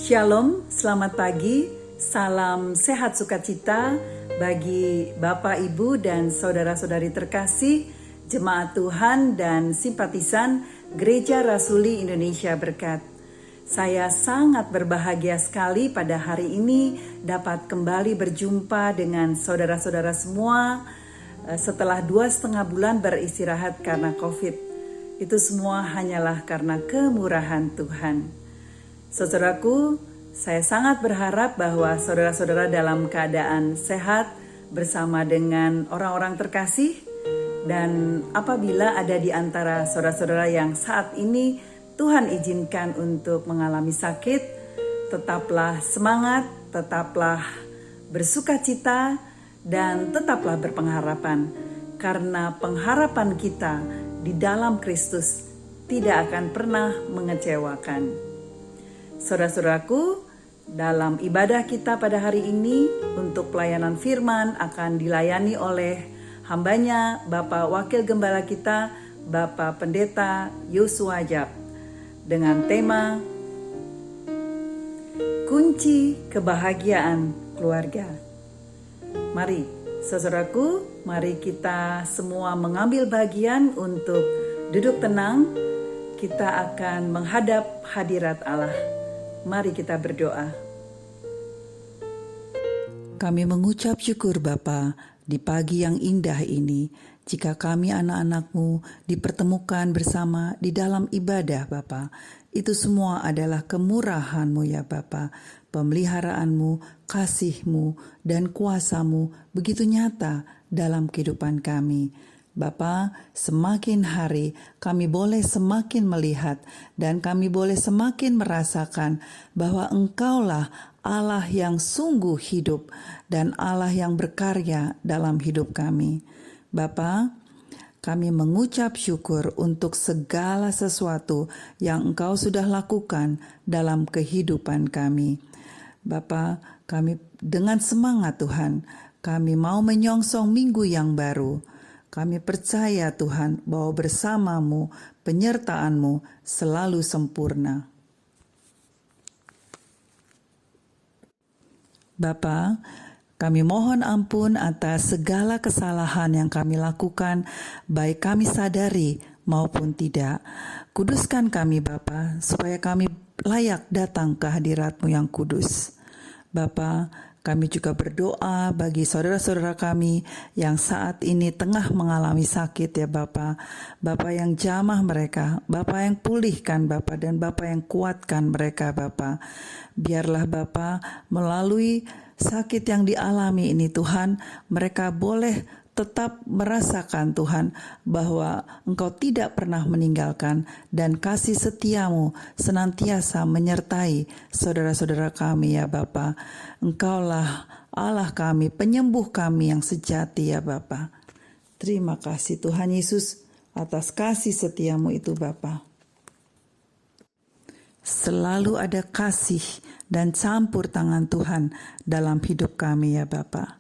Shalom, selamat pagi, salam sehat sukacita bagi Bapak, Ibu, dan saudara-saudari terkasih, jemaat Tuhan dan simpatisan Gereja Rasuli Indonesia Berkat. Saya sangat berbahagia sekali pada hari ini dapat kembali berjumpa dengan saudara-saudara semua setelah 2,5 bulan beristirahat karena COVID. Itu semua hanyalah karena kemurahan Tuhan. Saudaraku, saya sangat berharap bahwa saudara-saudara dalam keadaan sehat bersama dengan orang-orang terkasih, dan apabila ada di antara saudara-saudara yang saat ini Tuhan izinkan untuk mengalami sakit, tetaplah semangat, tetaplah bersukacita, dan tetaplah berpengharapan, karena pengharapan kita di dalam Kristus tidak akan pernah mengecewakan. Saudara-saudaraku, dalam ibadah kita pada hari ini untuk pelayanan firman akan dilayani oleh hambanya Bapak Wakil Gembala kita, Bapak Pendeta Yosua Yap, dengan tema Kunci Kebahagiaan Keluarga. Mari, saudaraku, mari kita semua mengambil bagian untuk duduk tenang. Kita akan menghadap hadirat Allah. Mari kita berdoa. Kami mengucap syukur Bapa di pagi yang indah ini, jika kami anak-anak-Mu dipertemukan bersama di dalam ibadah Bapa. Itu semua adalah kemurahan-Mu ya Bapa, pemeliharaan-Mu, kasih-Mu, dan kuasa-Mu begitu nyata dalam kehidupan kami. Bapa, semakin hari kami boleh semakin melihat dan kami boleh semakin merasakan bahwa Engkaulah Allah yang sungguh hidup dan Allah yang berkarya dalam hidup kami. Bapa, kami mengucap syukur untuk segala sesuatu yang Engkau sudah lakukan dalam kehidupan kami. Bapa, kami dengan semangat Tuhan, kami mau menyongsong minggu yang baru. Kami percaya Tuhan bahwa bersama-Mu, penyertaan-Mu selalu sempurna. Bapa, kami mohon ampun atas segala kesalahan yang kami lakukan, baik kami sadari maupun tidak. Kuduskan kami Bapa, supaya kami layak datang ke hadirat-Mu yang kudus. Bapa, kami juga berdoa bagi saudara-saudara kami yang saat ini tengah mengalami sakit ya Bapa. Bapa yang jamah mereka, Bapa yang pulihkan Bapa, dan Bapa yang kuatkan mereka Bapa. Biarlah Bapa melalui sakit yang dialami ini Tuhan, mereka boleh tetap merasakan Tuhan bahwa Engkau tidak pernah meninggalkan dan kasih setia-Mu senantiasa menyertai saudara-saudara kami ya Bapa. Engkaulah Allah kami, penyembuh kami yang sejati ya Bapa. Terima kasih Tuhan Yesus atas kasih setia-Mu itu Bapa. Selalu ada kasih dan campur tangan Tuhan dalam hidup kami ya Bapa.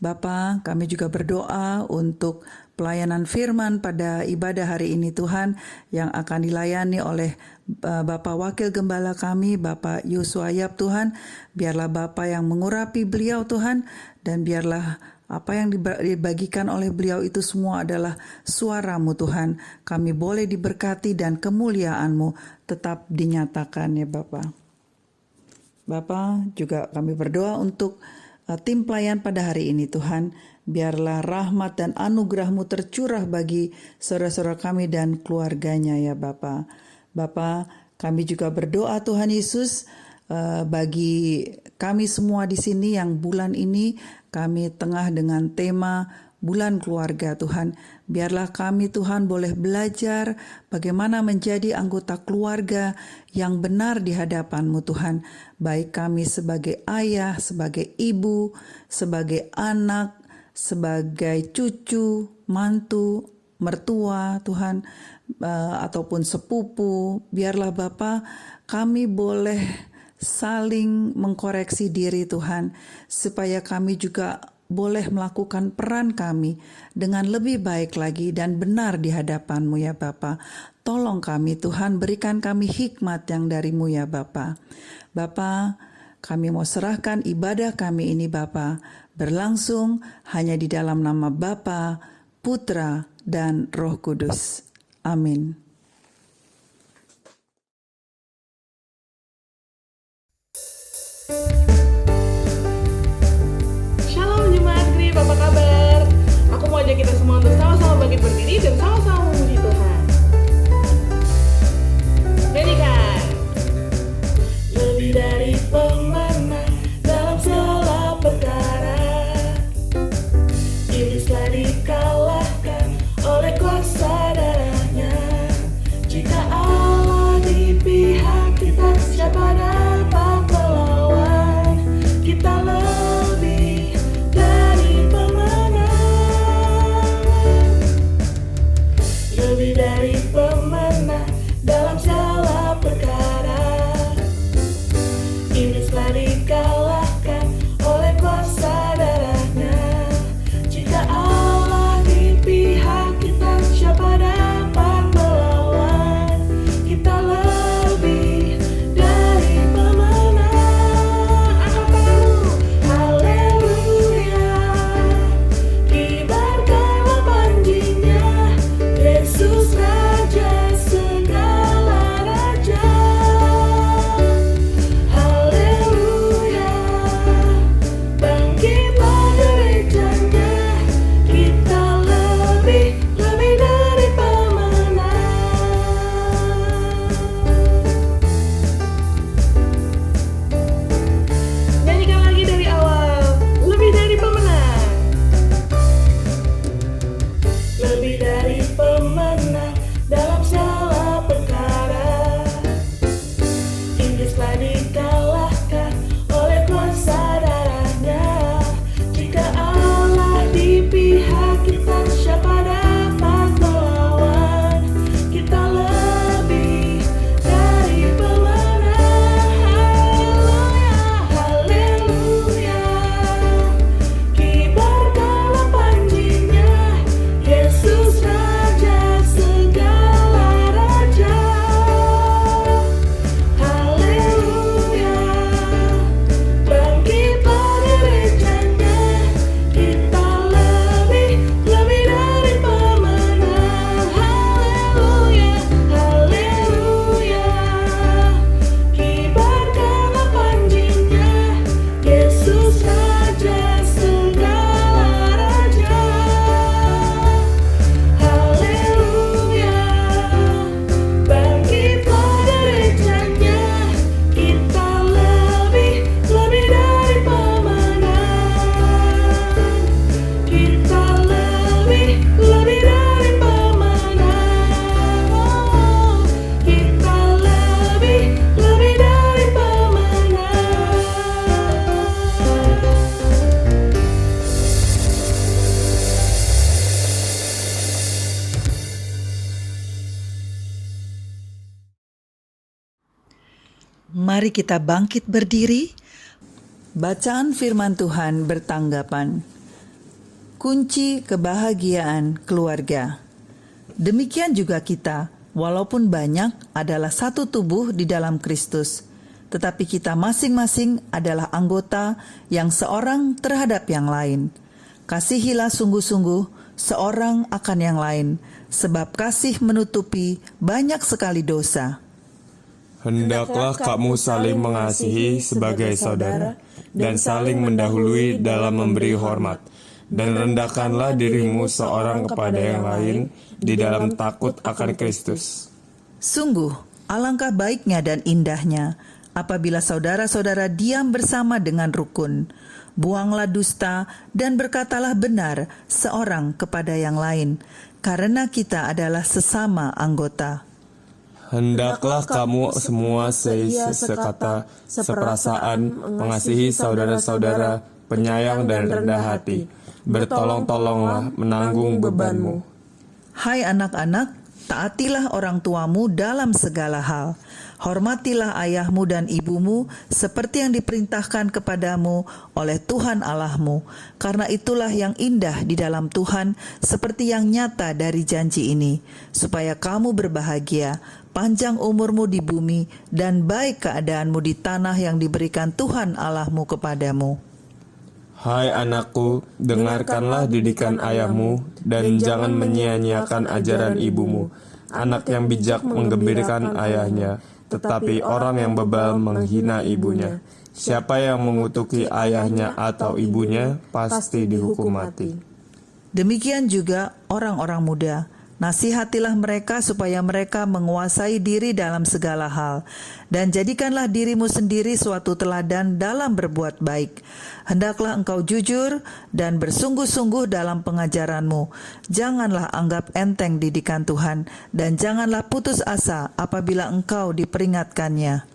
Bapa, kami juga berdoa untuk pelayanan firman pada ibadah hari ini Tuhan, yang akan dilayani oleh Bapak Wakil Gembala kami, Bapak Yosua Yap Tuhan. Biarlah Bapak yang mengurapi beliau Tuhan, dan biarlah apa yang dibagikan oleh beliau itu semua adalah suara-Mu Tuhan. Kami boleh diberkati dan kemuliaan-Mu tetap dinyatakan ya Bapak. Bapak, juga kami berdoa untuk tim pelayan pada hari ini Tuhan. Biarlah rahmat dan anugerah-Mu tercurah bagi saudara-saudara kami dan keluarganya ya Bapa. Bapa, kami juga berdoa Tuhan Yesus bagi kami semua di sini yang bulan ini kami tengah dengan tema bulan keluarga Tuhan. Biarlah kami Tuhan boleh belajar bagaimana menjadi anggota keluarga yang benar di hadapan-Mu Tuhan. Baik kami sebagai ayah, sebagai ibu, sebagai anak, sebagai cucu, mantu, mertua Tuhan, ataupun sepupu. Biarlah Bapa kami boleh saling mengkoreksi diri Tuhan, supaya kami juga boleh melakukan peran kami dengan lebih baik lagi dan benar di hadapan-Mu ya Bapa. Tolong kami Tuhan, berikan kami hikmat yang dari-Mu ya Bapa. Bapa, kami mau serahkan ibadah kami ini Bapa, berlangsung hanya di dalam nama Bapa, Putra, dan Roh Kudus. Amin. Shalom Jemaat Grip, apa kabar? Aku mau ajak kita semua untuk sama-sama bangkit berdiri dan sama-sama memuji Tuhan. Nyanyikan. Lebih dari pemenang dalam segala perkara, iblislah dikalahkan oleh kuasa darahnya. Jika Allah di pihak kita, siapa dapat melawan? Kita lebih dari pemenang, lebih dari pemenang dalam segala perkara. Iblislah dikalahkan oleh kuasa darahnya. Jika Allah di pihak kita, siapa dapat melawan? Kita lebih dari pemenang. Haleluya, kibarkanlah panjinya, Yesus Raja segala raja. Haleluya, bangkitlah gerejanya, kita lebih dari pemenang. Nyanyikan lagi dari awal, lebih dari pemenang. Lebih dari pemenang dalam segala perkara. Iblislah dikalahkan oleh kuasa darahnya. Jika Allah di pihak kita, siapa dapat melawan? Kita lebih dari pemenang. Haleluya, kibarkanlah panjinya, Yesus Raja segala raja. Haleluya, bangkitlah gerejanya, kita lebih dari pemenang. Haleluya, haleluya, kibarkanlah panjinya, Yesus Raja segala raja. Haleluya, bangkitlah gerejanya, kita lebih dari pemenang. Kita lebih dari pemenang. Kita lebih dari pemenang. Mari kita bangkit berdiri. Bacaan firman Tuhan bertanggapan. Kunci kebahagiaan keluarga. Demikian juga kita, walaupun banyak, adalah satu tubuh di dalam Kristus, tetapi kita masing-masing adalah anggota yang seorang terhadap yang lain. Kasihilah sungguh-sungguh seorang akan yang lain, sebab kasih menutupi banyak sekali dosa. Hendaklah kamu saling mengasihi sebagai saudara, dan saling mendahului dalam memberi hormat, dan rendahkanlah dirimu seorang kepada yang lain di dalam takut akan Kristus. Sungguh, alangkah baiknya dan indahnya apabila saudara-saudara diam bersama dengan rukun. Buanglah dusta dan berkatalah benar seorang kepada yang lain, karena kita adalah sesama anggota. Hendaklah kamu semua sekata, seperasaan, mengasihi saudara-saudara, penyayang dan rendah hati. Bertolong-tolonglah menanggung bebanmu. Hai anak-anak, Taatilah orang tuamu dalam segala hal. Hormatilah ayahmu dan ibumu seperti yang diperintahkan kepadamu oleh Tuhan Allahmu. Karena itulah yang indah di dalam Tuhan, seperti yang nyata dari janji ini, supaya kamu berbahagia, panjang umurmu di bumi, dan baik keadaanmu di tanah yang diberikan Tuhan Allahmu kepadamu. Hai anakku, dengarkanlah didikan ayahmu, dan jangan menyia-nyiakan ajaran ibumu. Anak yang bijak menggembirakan ayahnya, tetapi orang yang bebal menghina ibunya. Siapa yang mengutuki ayahnya atau ibunya, pasti dihukum mati. Demikian juga orang-orang muda. Nasihatilah mereka supaya mereka menguasai diri dalam segala hal, dan jadikanlah dirimu sendiri suatu teladan dalam berbuat baik. Hendaklah engkau jujur dan bersungguh-sungguh dalam pengajaranmu. Janganlah anggap enteng didikan Tuhan, dan janganlah putus asa apabila engkau diperingatkannya.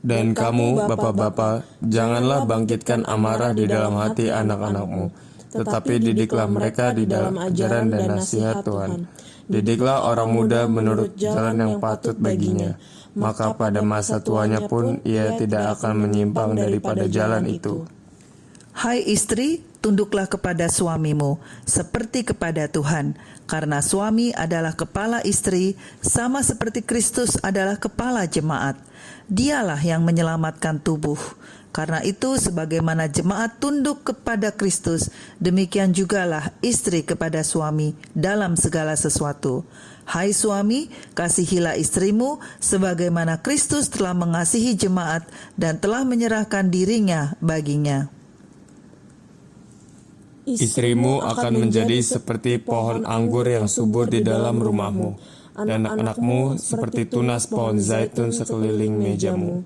Dan kamu, bapak-bapak, janganlah bangkitkan amarah di dalam hati anak-anakmu, tetapi didiklah mereka di dalam ajaran dan nasihat Tuhan. Didiklah orang muda menurut jalan yang patut baginya, maka pada masa tuanya pun ia tidak akan menyimpang daripada jalan itu. Hai istri, tunduklah kepada suamimu, seperti kepada Tuhan, karena suami adalah kepala istri, sama seperti Kristus adalah kepala jemaat. Dialah yang menyelamatkan tubuh. Karena itu, sebagaimana jemaat tunduk kepada Kristus, demikian jugalah istri kepada suami dalam segala sesuatu. Hai suami, kasihilah istrimu, sebagaimana Kristus telah mengasihi jemaat dan telah menyerahkan dirinya baginya. Istrimu akan menjadi seperti pohon anggur yang subur di dalam rumahmu, dan anak-anakmu seperti tunas pohon zaitun sekeliling mejamu.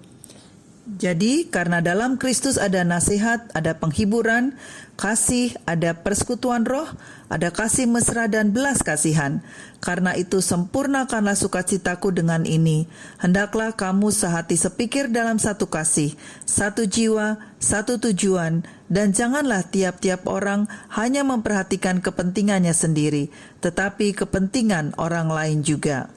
Jadi, karena dalam Kristus ada nasihat, ada penghiburan, kasih, ada persekutuan roh, ada kasih mesra dan belas kasihan. Karena itu sempurnakanlah sukacitaku dengan ini. Hendaklah kamu sehati sepikir dalam satu kasih, satu jiwa, satu tujuan, dan janganlah tiap-tiap orang hanya memperhatikan kepentingannya sendiri, tetapi kepentingan orang lain juga.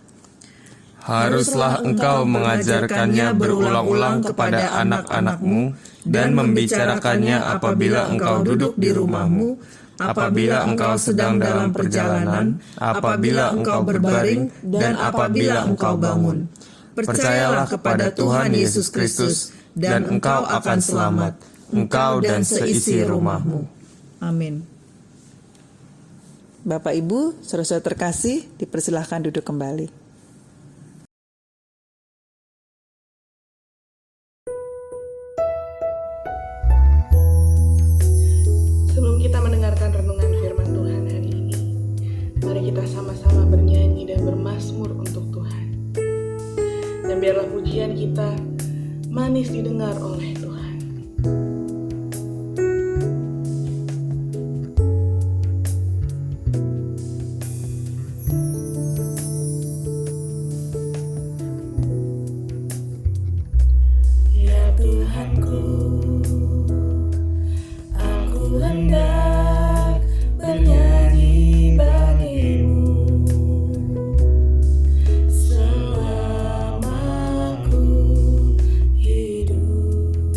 Haruslah engkau mengajarkannya berulang-ulang kepada anak-anakmu dan membicarakannya apabila engkau duduk di rumahmu, apabila engkau sedang dalam perjalanan, apabila engkau berbaring, dan apabila engkau bangun. Percayalah kepada Tuhan Yesus Kristus, dan engkau akan selamat, engkau dan seisi rumahmu. Amin. Bapak Ibu, saudara-saudara terkasih, dipersilahkan duduk kembali. Sebelum kita mendengarkan renungan firman Tuhan hari ini, mari kita sama-sama bernyanyi dan bermazmur untuk Tuhan. Dan biarlah pujian kita manis didengar oleh Tuhan. Ya Tuhanku, hendak bernyanyi bagimu selama ku hidup.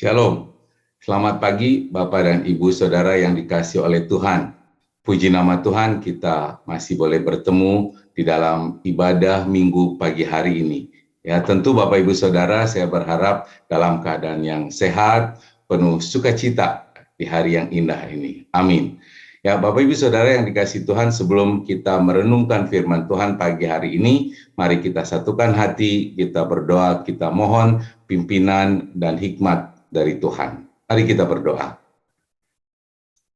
Shalom. Selamat pagi Bapak dan Ibu Saudara yang dikasihi oleh Tuhan. Puji nama Tuhan, kita masih boleh bertemu di dalam ibadah Minggu pagi hari ini. Ya, tentu Bapak Ibu Saudara, saya berharap dalam keadaan yang sehat, penuh sukacita di hari yang indah ini. Amin. Ya, Bapak Ibu Saudara yang dikasihi Tuhan, sebelum kita merenungkan firman Tuhan pagi hari ini, mari kita satukan hati, kita berdoa, kita mohon pimpinan dan hikmat dari Tuhan. Mari kita berdoa.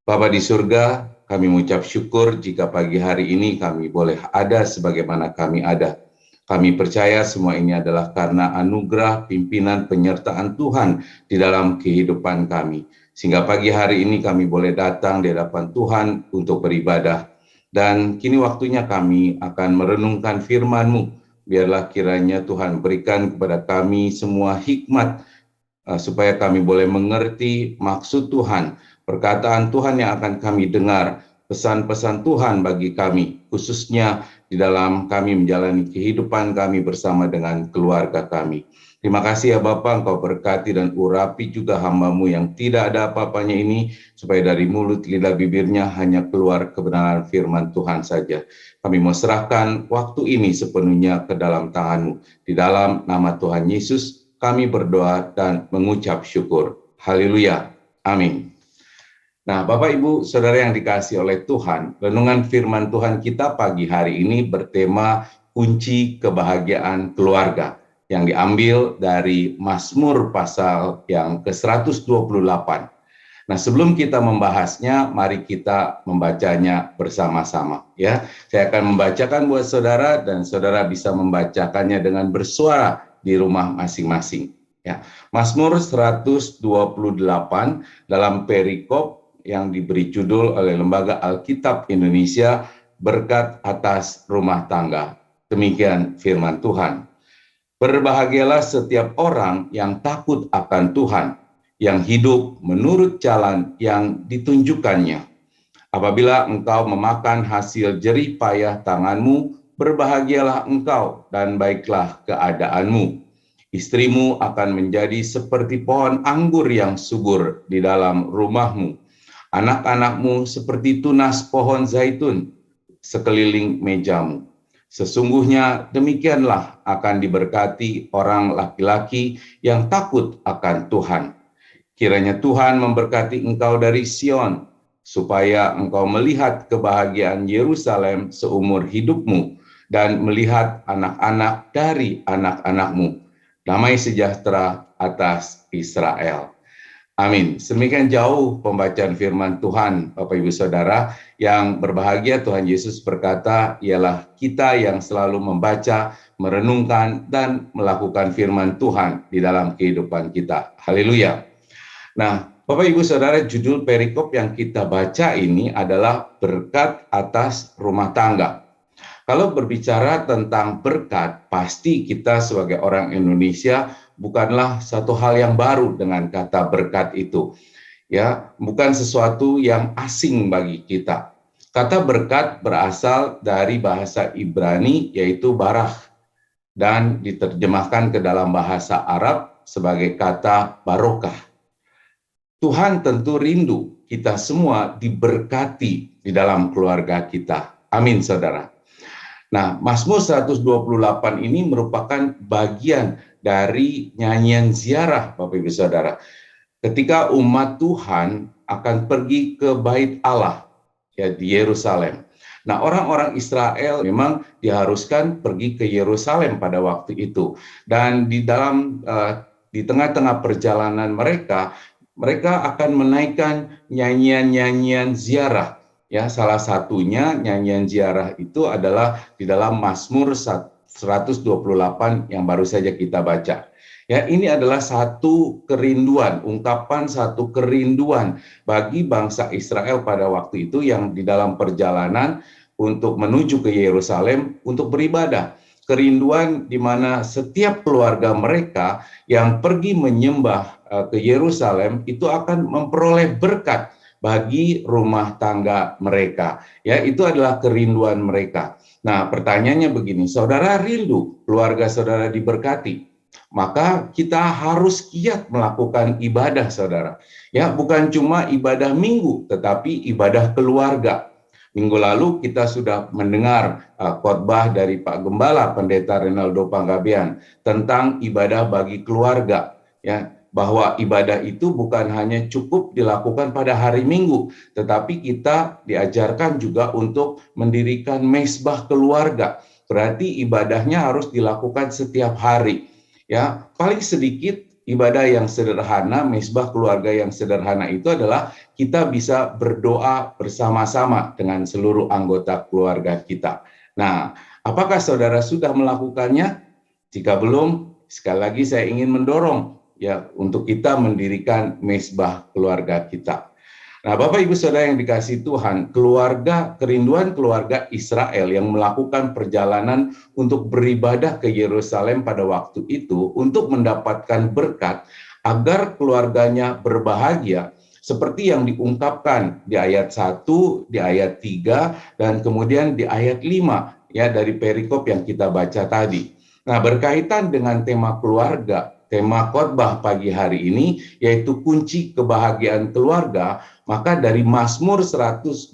Bapa di surga, kami mengucap syukur jika pagi hari ini kami boleh ada sebagaimana kami ada. Kami percaya semua ini adalah karena anugerah, pimpinan, penyertaan Tuhan di dalam kehidupan kami. Sehingga pagi hari ini kami boleh datang di hadapan Tuhan untuk beribadah. Dan kini waktunya kami akan merenungkan firman-Mu. Biarlah kiranya Tuhan berikan kepada kami semua hikmat, supaya kami boleh mengerti maksud Tuhan, perkataan Tuhan yang akan kami dengar, pesan-pesan Tuhan bagi kami, khususnya di dalam kami menjalani kehidupan kami bersama dengan keluarga kami. Terima kasih ya Bapa, Engkau berkati dan urapi juga hamba-Mu yang tidak ada apa-apanya ini, supaya dari mulut lidah bibirnya hanya keluar kebenaran firman Tuhan saja. Kami mau serahkan waktu ini sepenuhnya ke dalam tangan-Mu. Di dalam nama Tuhan Yesus, kami berdoa dan mengucap syukur. Haleluya. Amin. Nah, Bapak Ibu Saudara yang dikasihi oleh Tuhan, renungan firman Tuhan kita pagi hari ini bertema kunci kebahagiaan keluarga, yang diambil dari Mazmur pasal yang ke-128. Nah, sebelum kita membahasnya, mari kita membacanya bersama-sama. Ya, saya akan membacakan buat saudara dan saudara bisa membacakannya dengan bersuara di rumah masing-masing. Ya, Mazmur 128 dalam perikop yang diberi judul oleh Lembaga Alkitab Indonesia, berkat atas rumah tangga. Demikian firman Tuhan. Berbahagialah setiap orang yang takut akan Tuhan, yang hidup menurut jalan yang ditunjukkannya. Apabila engkau memakan hasil jerih payah tanganmu, berbahagialah engkau dan baiklah keadaanmu. Istrimu akan menjadi seperti pohon anggur yang subur di dalam rumahmu. Anak-anakmu seperti tunas pohon zaitun sekeliling mejamu. Sesungguhnya demikianlah akan diberkati orang laki-laki yang takut akan Tuhan. Kiranya Tuhan memberkati engkau dari Sion, supaya engkau melihat kebahagiaan Yerusalem seumur hidupmu, dan melihat anak-anak dari anak-anakmu. Damai sejahtera atas Israel. Amin. Sedemikian jauh pembacaan firman Tuhan, Bapak Ibu Saudara. Yang berbahagia Tuhan Yesus berkata, ialah kita yang selalu membaca, merenungkan, dan melakukan firman Tuhan di dalam kehidupan kita. Haleluya. Nah, Bapak Ibu Saudara, judul perikop yang kita baca ini adalah berkat atas rumah tangga. Kalau berbicara tentang berkat, pasti kita sebagai orang Indonesia bukanlah satu hal yang baru dengan kata berkat itu. Ya, bukan sesuatu yang asing bagi kita. Kata berkat berasal dari bahasa Ibrani, yaitu barah, dan diterjemahkan ke dalam bahasa Arab sebagai kata barokah. Tuhan tentu rindu kita semua diberkati di dalam keluarga kita. Amin, saudara. Nah, Mazmur 128 ini merupakan bagian dari nyanyian ziarah, Bapak Ibu Saudara. Ketika umat Tuhan akan pergi ke Bait Allah, ya, di Yerusalem. Nah, orang-orang Israel memang diharuskan pergi ke Yerusalem pada waktu itu. Dan di tengah-tengah perjalanan mereka akan menaikkan nyanyian-nyanyian ziarah. Ya, salah satunya nyanyian ziarah itu adalah di dalam Mazmur 128 yang baru saja kita baca. Ya, ini adalah satu kerinduan, ungkapan satu kerinduan bagi bangsa Israel pada waktu itu yang di dalam perjalanan untuk menuju ke Yerusalem untuk beribadah. Kerinduan di mana setiap keluarga mereka yang pergi menyembah ke Yerusalem itu akan memperoleh berkat bagi rumah tangga mereka. Ya, itu adalah kerinduan mereka. Nah, pertanyaannya begini, saudara rindu keluarga saudara diberkati? maka kita harus giat melakukan ibadah, saudara. Ya, bukan cuma ibadah minggu, tetapi ibadah keluarga. Minggu lalu kita sudah mendengar khotbah dari Pak Gembala Pendeta Renaldo Panggabean tentang ibadah bagi keluarga, ya, bahwa ibadah itu bukan hanya cukup dilakukan pada hari Minggu, tetapi kita diajarkan juga untuk mendirikan mezbah keluarga. Berarti ibadahnya harus dilakukan setiap hari. Ya, paling sedikit ibadah yang sederhana, mezbah keluarga yang sederhana itu adalah kita bisa berdoa bersama-sama dengan seluruh anggota keluarga kita. Nah, apakah saudara sudah melakukannya? Jika belum, sekali lagi saya ingin mendorong ya untuk kita mendirikan mezbah keluarga kita. Nah, Bapak Ibu Saudara yang dikasihi Tuhan, kerinduan keluarga Israel yang melakukan perjalanan untuk beribadah ke Yerusalem pada waktu itu untuk mendapatkan berkat agar keluarganya berbahagia, seperti yang diungkapkan di ayat 1, di ayat 3, dan kemudian di ayat 5 ya dari perikop yang kita baca tadi. Nah, berkaitan dengan tema keluarga, tema khotbah pagi hari ini yaitu kunci kebahagiaan keluarga, maka dari Mazmur 128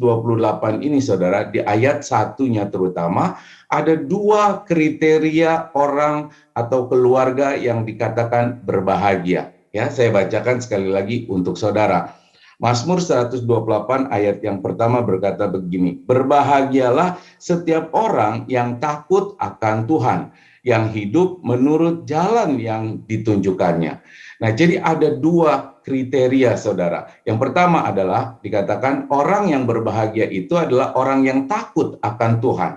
ini saudara, di ayat 1-nya terutama ada 2 kriteria orang atau keluarga yang dikatakan berbahagia. Ya, saya bacakan sekali lagi untuk saudara. Mazmur 128 ayat yang pertama berkata begini, "Berbahagialah setiap orang yang takut akan Tuhan, yang hidup menurut jalan yang ditunjukkannya." Nah, jadi ada 2 kriteria, saudara. Yang pertama adalah dikatakan orang yang berbahagia itu adalah orang yang takut akan Tuhan.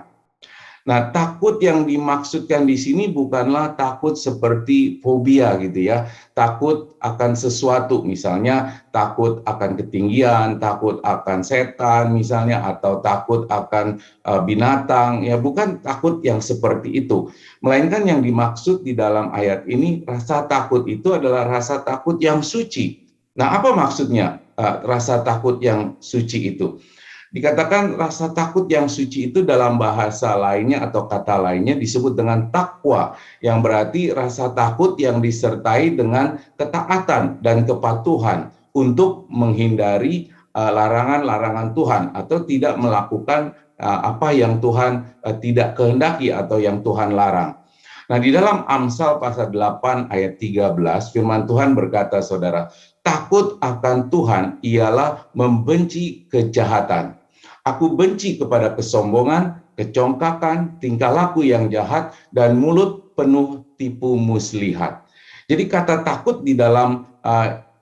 Nah, takut yang dimaksudkan di sini bukanlah takut seperti fobia gitu ya. Takut akan sesuatu, misalnya takut akan ketinggian, takut akan setan misalnya, atau takut akan binatang, ya bukan takut yang seperti itu. Melainkan yang dimaksud di dalam ayat ini, rasa takut itu adalah rasa takut yang suci. Nah, apa maksudnya rasa takut yang suci itu? Dikatakan rasa takut yang suci itu dalam bahasa lainnya atau kata lainnya disebut dengan takwa, yang berarti rasa takut yang disertai dengan ketaatan dan kepatuhan untuk menghindari larangan-larangan Tuhan atau tidak melakukan apa yang Tuhan tidak kehendaki atau yang Tuhan larang. Nah, di dalam Amsal pasal 8 ayat 13 firman Tuhan berkata, saudara, takut akan Tuhan ialah membenci kejahatan. Aku benci kepada kesombongan, kecongkakan, tingkah laku yang jahat, dan mulut penuh tipu muslihat. Jadi kata takut di dalam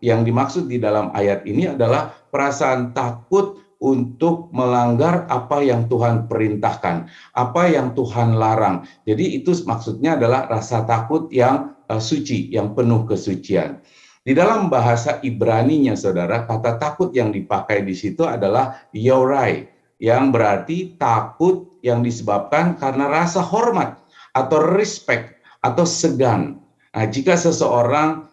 yang dimaksud di dalam ayat ini adalah perasaan takut untuk melanggar apa yang Tuhan perintahkan, apa yang Tuhan larang. Jadi itu maksudnya adalah rasa takut yang suci, yang penuh kesucian. Di dalam bahasa Ibraninya, saudara, kata takut yang dipakai di situ adalah yorai, yang berarti takut yang disebabkan karena rasa hormat atau respect atau segan. Nah, jika seseorang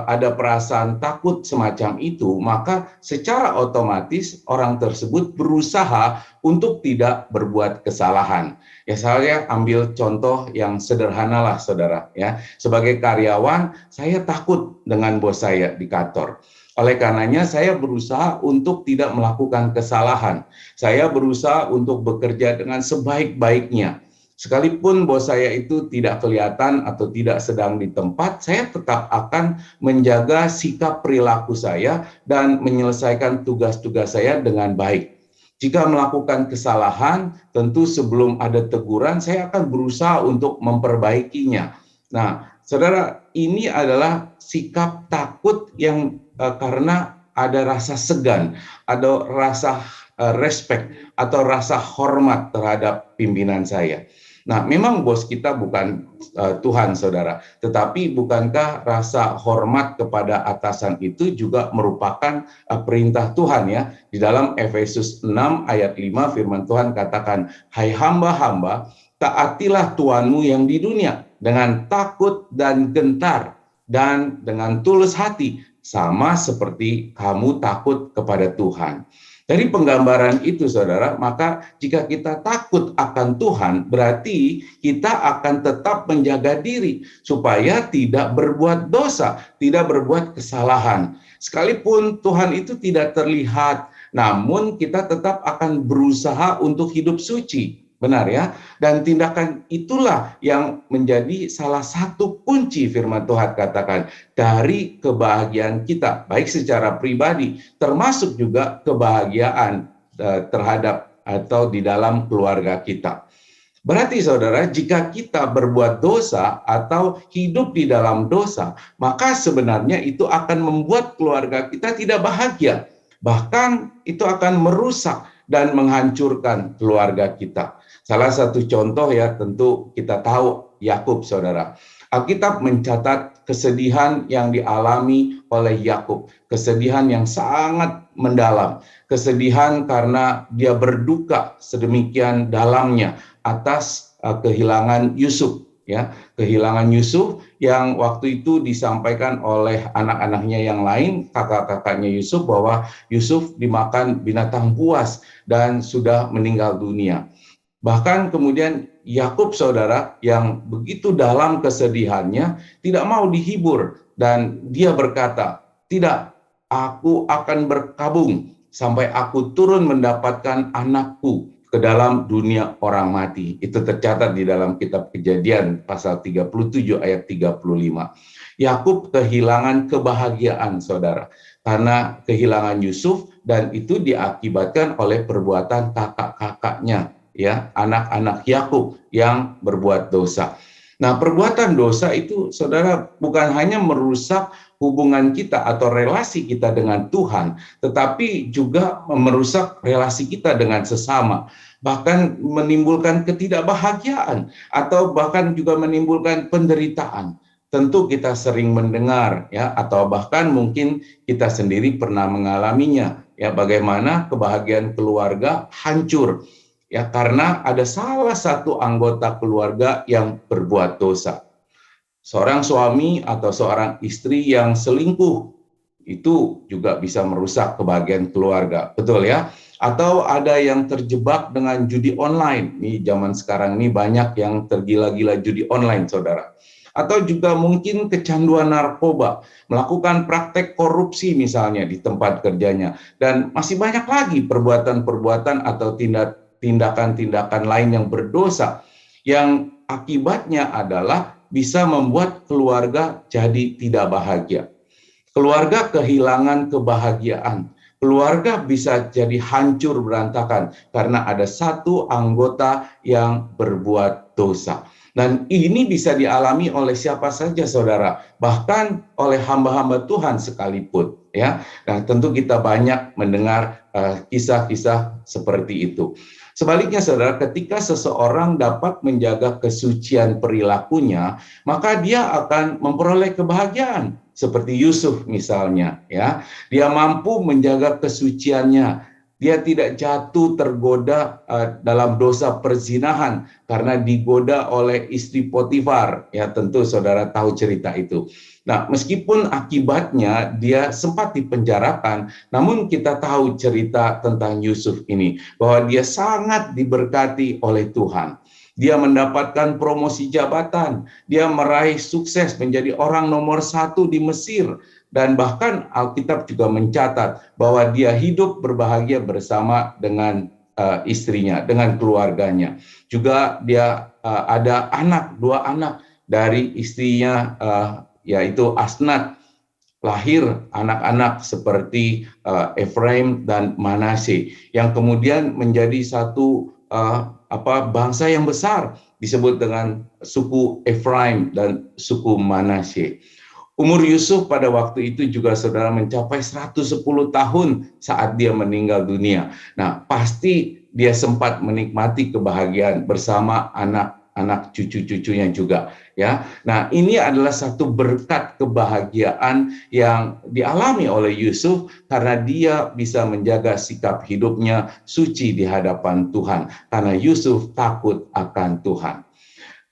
ada perasaan takut semacam itu, maka secara otomatis orang tersebut berusaha untuk tidak berbuat kesalahan. Ya, saya ambil contoh yang sederhana lah, saudara. Ya, sebagai karyawan, saya takut dengan bos saya di kantor. Oleh karenanya saya berusaha untuk tidak melakukan kesalahan. Saya berusaha untuk bekerja dengan sebaik-baiknya. Sekalipun bos saya itu tidak kelihatan atau tidak sedang di tempat, saya tetap akan menjaga sikap perilaku saya dan menyelesaikan tugas-tugas saya dengan baik. Jika melakukan kesalahan, tentu sebelum ada teguran, saya akan berusaha untuk memperbaikinya. Nah, saudara, ini adalah sikap takut yang karena ada rasa segan, ada rasa respect atau rasa hormat terhadap pimpinan saya. Nah, memang bos kita bukan Tuhan, saudara, tetapi bukankah rasa hormat kepada atasan itu juga merupakan perintah Tuhan ya? Di dalam Efesus 6 ayat 5 firman Tuhan katakan, "Hai hamba-hamba, taatilah Tuhanmu yang di dunia dengan takut dan gentar dan dengan tulus hati, sama seperti kamu takut kepada Tuhan." Dari penggambaran itu, saudara, maka jika kita takut akan Tuhan, berarti kita akan tetap menjaga diri supaya tidak berbuat dosa, tidak berbuat kesalahan. Sekalipun Tuhan itu tidak terlihat, namun kita tetap akan berusaha untuk hidup suci. Benar ya? Dan tindakan itulah yang menjadi salah satu kunci firman Tuhan katakan dari kebahagiaan kita, baik secara pribadi, termasuk juga kebahagiaan terhadap atau di dalam keluarga kita. Berarti saudara, jika kita berbuat dosa atau hidup di dalam dosa, maka sebenarnya itu akan membuat keluarga kita tidak bahagia. Bahkan itu akan merusak dan menghancurkan keluarga kita. Salah satu contoh ya, tentu kita tahu Yakub, saudara. Alkitab mencatat kesedihan yang dialami oleh Yakub, kesedihan yang sangat mendalam, kesedihan karena dia berduka sedemikian dalamnya atas kehilangan Yusuf, ya, kehilangan Yusuf yang waktu itu disampaikan oleh anak-anaknya yang lain, kakak-kakaknya Yusuf, bahwa Yusuf dimakan binatang buas dan sudah meninggal dunia. Bahkan kemudian Yakub, saudara, yang begitu dalam kesedihannya tidak mau dihibur dan dia berkata, "Tidak, aku akan berkabung sampai aku turun mendapatkan anakku ke dalam dunia orang mati." Itu tercatat di dalam kitab Kejadian pasal 37 ayat 35. Yakub kehilangan kebahagiaan, saudara, karena kehilangan Yusuf, dan itu diakibatkan oleh perbuatan kakak-kakaknya, ya, anak-anak Yakub yang berbuat dosa. Nah, perbuatan dosa itu, saudara, bukan hanya merusak hubungan kita atau relasi kita dengan Tuhan, tetapi juga merusak relasi kita dengan sesama, bahkan menimbulkan ketidakbahagiaan atau bahkan juga menimbulkan penderitaan. Tentu kita sering mendengar, ya, atau bahkan mungkin kita sendiri pernah mengalaminya, ya, bagaimana kebahagiaan keluarga hancur, ya, karena ada salah satu anggota keluarga yang berbuat dosa. Seorang suami atau seorang istri yang selingkuh itu juga bisa merusak kebahagiaan keluarga, betul ya? Atau ada yang terjebak dengan judi online. Nih zaman sekarang ini banyak yang tergila-gila judi online, saudara. Atau juga mungkin kecanduan narkoba, melakukan praktek korupsi misalnya di tempat kerjanya, dan masih banyak lagi perbuatan-perbuatan atau tindakan-tindakan lain yang berdosa, yang akibatnya adalah bisa membuat keluarga jadi tidak bahagia. Keluarga kehilangan kebahagiaan. Keluarga bisa jadi hancur berantakan karena ada satu anggota yang berbuat dosa. Dan ini bisa dialami oleh siapa saja, saudara, bahkan oleh hamba-hamba Tuhan sekalipun, ya. Nah, tentu kita banyak mendengar kisah-kisah seperti itu. Sebaliknya, saudara, ketika seseorang dapat menjaga kesucian perilakunya, maka dia akan memperoleh kebahagiaan. Seperti Yusuf misalnya, ya. Dia mampu menjaga kesuciannya. Dia tidak jatuh tergoda dalam dosa perzinahan karena digoda oleh istri Potifar. Ya, tentu saudara tahu cerita itu. Nah, meskipun akibatnya dia sempat dipenjarakan, namun kita tahu cerita tentang Yusuf ini, bahwa dia sangat diberkati oleh Tuhan. Dia mendapatkan promosi jabatan, dia meraih sukses menjadi orang nomor 1 di Mesir, dan bahkan Alkitab juga mencatat bahwa dia hidup berbahagia bersama dengan istrinya, dengan keluarganya. Juga dia ada dua anak dari istrinya, yaitu Asnat. Lahir anak-anak seperti Efraim dan Manasye, yang kemudian menjadi satu bangsa yang besar, disebut dengan suku Efraim dan suku Manasye. Umur Yusuf pada waktu itu juga, saudara, mencapai 110 tahun saat dia meninggal dunia. Nah, pasti dia sempat menikmati kebahagiaan bersama anak-anak cucu-cucunya juga, ya. Nah, ini adalah satu berkat kebahagiaan yang dialami oleh Yusuf karena dia bisa menjaga sikap hidupnya suci di hadapan Tuhan, karena Yusuf takut akan Tuhan.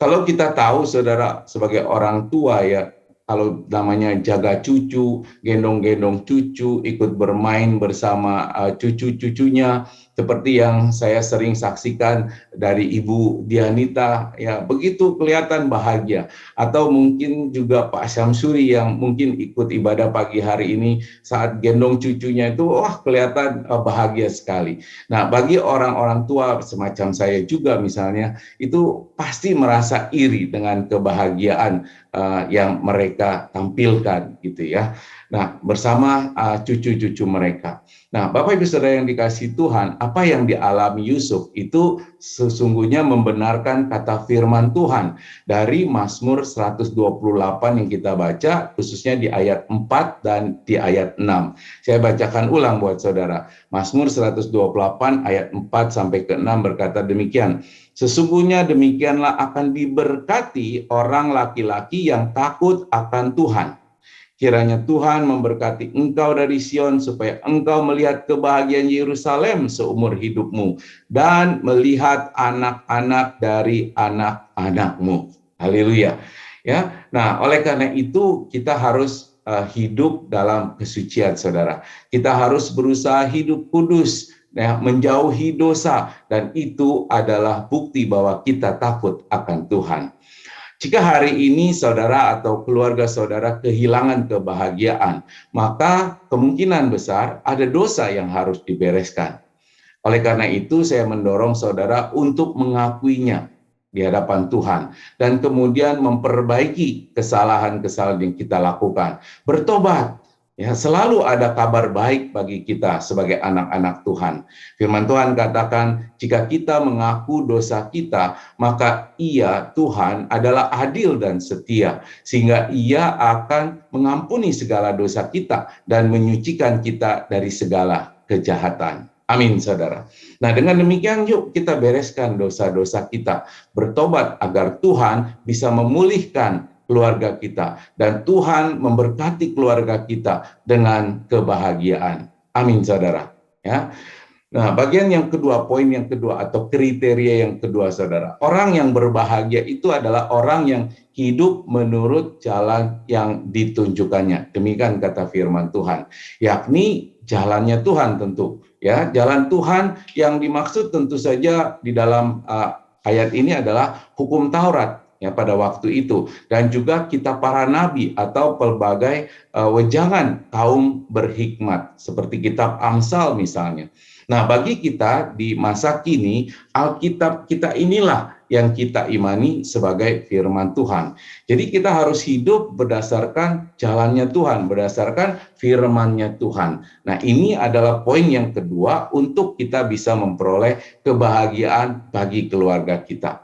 Kalau kita tahu, saudara, sebagai orang tua, ya, kalau namanya jaga cucu, gendong-gendong cucu, ikut bermain bersama cucu-cucunya, seperti yang saya sering saksikan dari Ibu Dianita, ya begitu kelihatan bahagia. Atau mungkin juga Pak Syamsuri yang mungkin ikut ibadah pagi hari ini, saat gendong cucunya itu, wah kelihatan bahagia sekali. Nah, bagi orang-orang tua semacam saya juga misalnya, itu pasti merasa iri dengan kebahagiaan yang mereka tampilkan gitu ya. Nah, bersama cucu-cucu mereka. Nah, Bapak Ibu Saudara yang dikasihi Tuhan, apa yang dialami Yusuf itu sesungguhnya membenarkan kata firman Tuhan dari Mazmur 128 yang kita baca, khususnya di ayat 4 dan di ayat 6. Saya bacakan ulang buat saudara. Mazmur 128 ayat 4 sampai ke 6 berkata demikian. Sesungguhnya demikianlah akan diberkati orang laki-laki yang takut akan Tuhan. Kiranya Tuhan memberkati engkau dari Sion supaya engkau melihat kebahagiaan Yerusalem seumur hidupmu dan melihat anak-anak dari anak-anakmu. Haleluya. Ya. Nah, oleh karena itu kita harus hidup dalam kesucian, saudara. Kita harus berusaha hidup kudus, ya, menjauhi dosa, dan itu adalah bukti bahwa kita takut akan Tuhan. Jika hari ini saudara atau keluarga saudara kehilangan kebahagiaan, maka kemungkinan besar ada dosa yang harus dibereskan. Oleh karena itu saya mendorong saudara untuk mengakuinya di hadapan Tuhan dan kemudian memperbaiki kesalahan-kesalahan yang kita lakukan. Bertobat. Ya, selalu ada kabar baik bagi kita sebagai anak-anak Tuhan. Firman Tuhan katakan, jika kita mengaku dosa kita, maka Ia, Tuhan, adalah adil dan setia, sehingga Ia akan mengampuni segala dosa kita dan menyucikan kita dari segala kejahatan. Amin, saudara. Nah, dengan demikian yuk kita bereskan dosa-dosa kita, bertobat agar Tuhan bisa memulihkan keluarga kita, dan Tuhan memberkati keluarga kita dengan kebahagiaan. Amin, saudara. Ya. Nah, bagian yang kedua, poin yang kedua atau kriteria yang kedua, saudara. Orang yang berbahagia itu adalah orang yang hidup menurut jalan yang ditunjukkannya. Demikian kata firman Tuhan. Yakni jalannya Tuhan tentu. Ya, jalan Tuhan yang dimaksud tentu saja di dalam ayat ini adalah hukum Taurat. Ya, pada waktu itu, dan juga kitab para nabi atau pelbagai wejangan kaum berhikmat seperti kitab Amsal misalnya. Nah, bagi kita di masa kini, Alkitab kita inilah yang kita imani sebagai firman Tuhan. Jadi kita harus hidup berdasarkan jalannya Tuhan, berdasarkan firman-Nya Tuhan. Nah, ini adalah poin yang kedua untuk kita bisa memperoleh kebahagiaan bagi keluarga kita.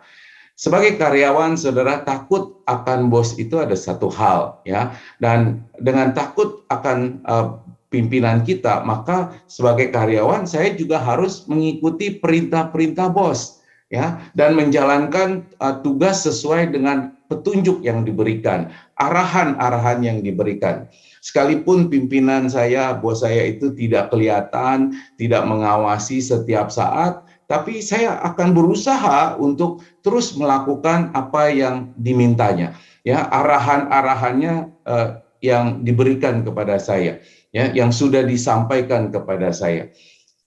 Sebagai karyawan, saudara, takut akan bos itu ada satu hal, ya. Dan dengan takut akan pimpinan kita, maka sebagai karyawan saya juga harus mengikuti perintah-perintah bos, ya, dan menjalankan tugas sesuai dengan petunjuk yang diberikan, arahan-arahan yang diberikan. Sekalipun pimpinan saya, bos saya itu tidak kelihatan, tidak mengawasi setiap saat, tapi saya akan berusaha untuk terus melakukan apa yang dimintanya, ya, arahan-arahannya yang diberikan kepada saya, ya, yang sudah disampaikan kepada saya.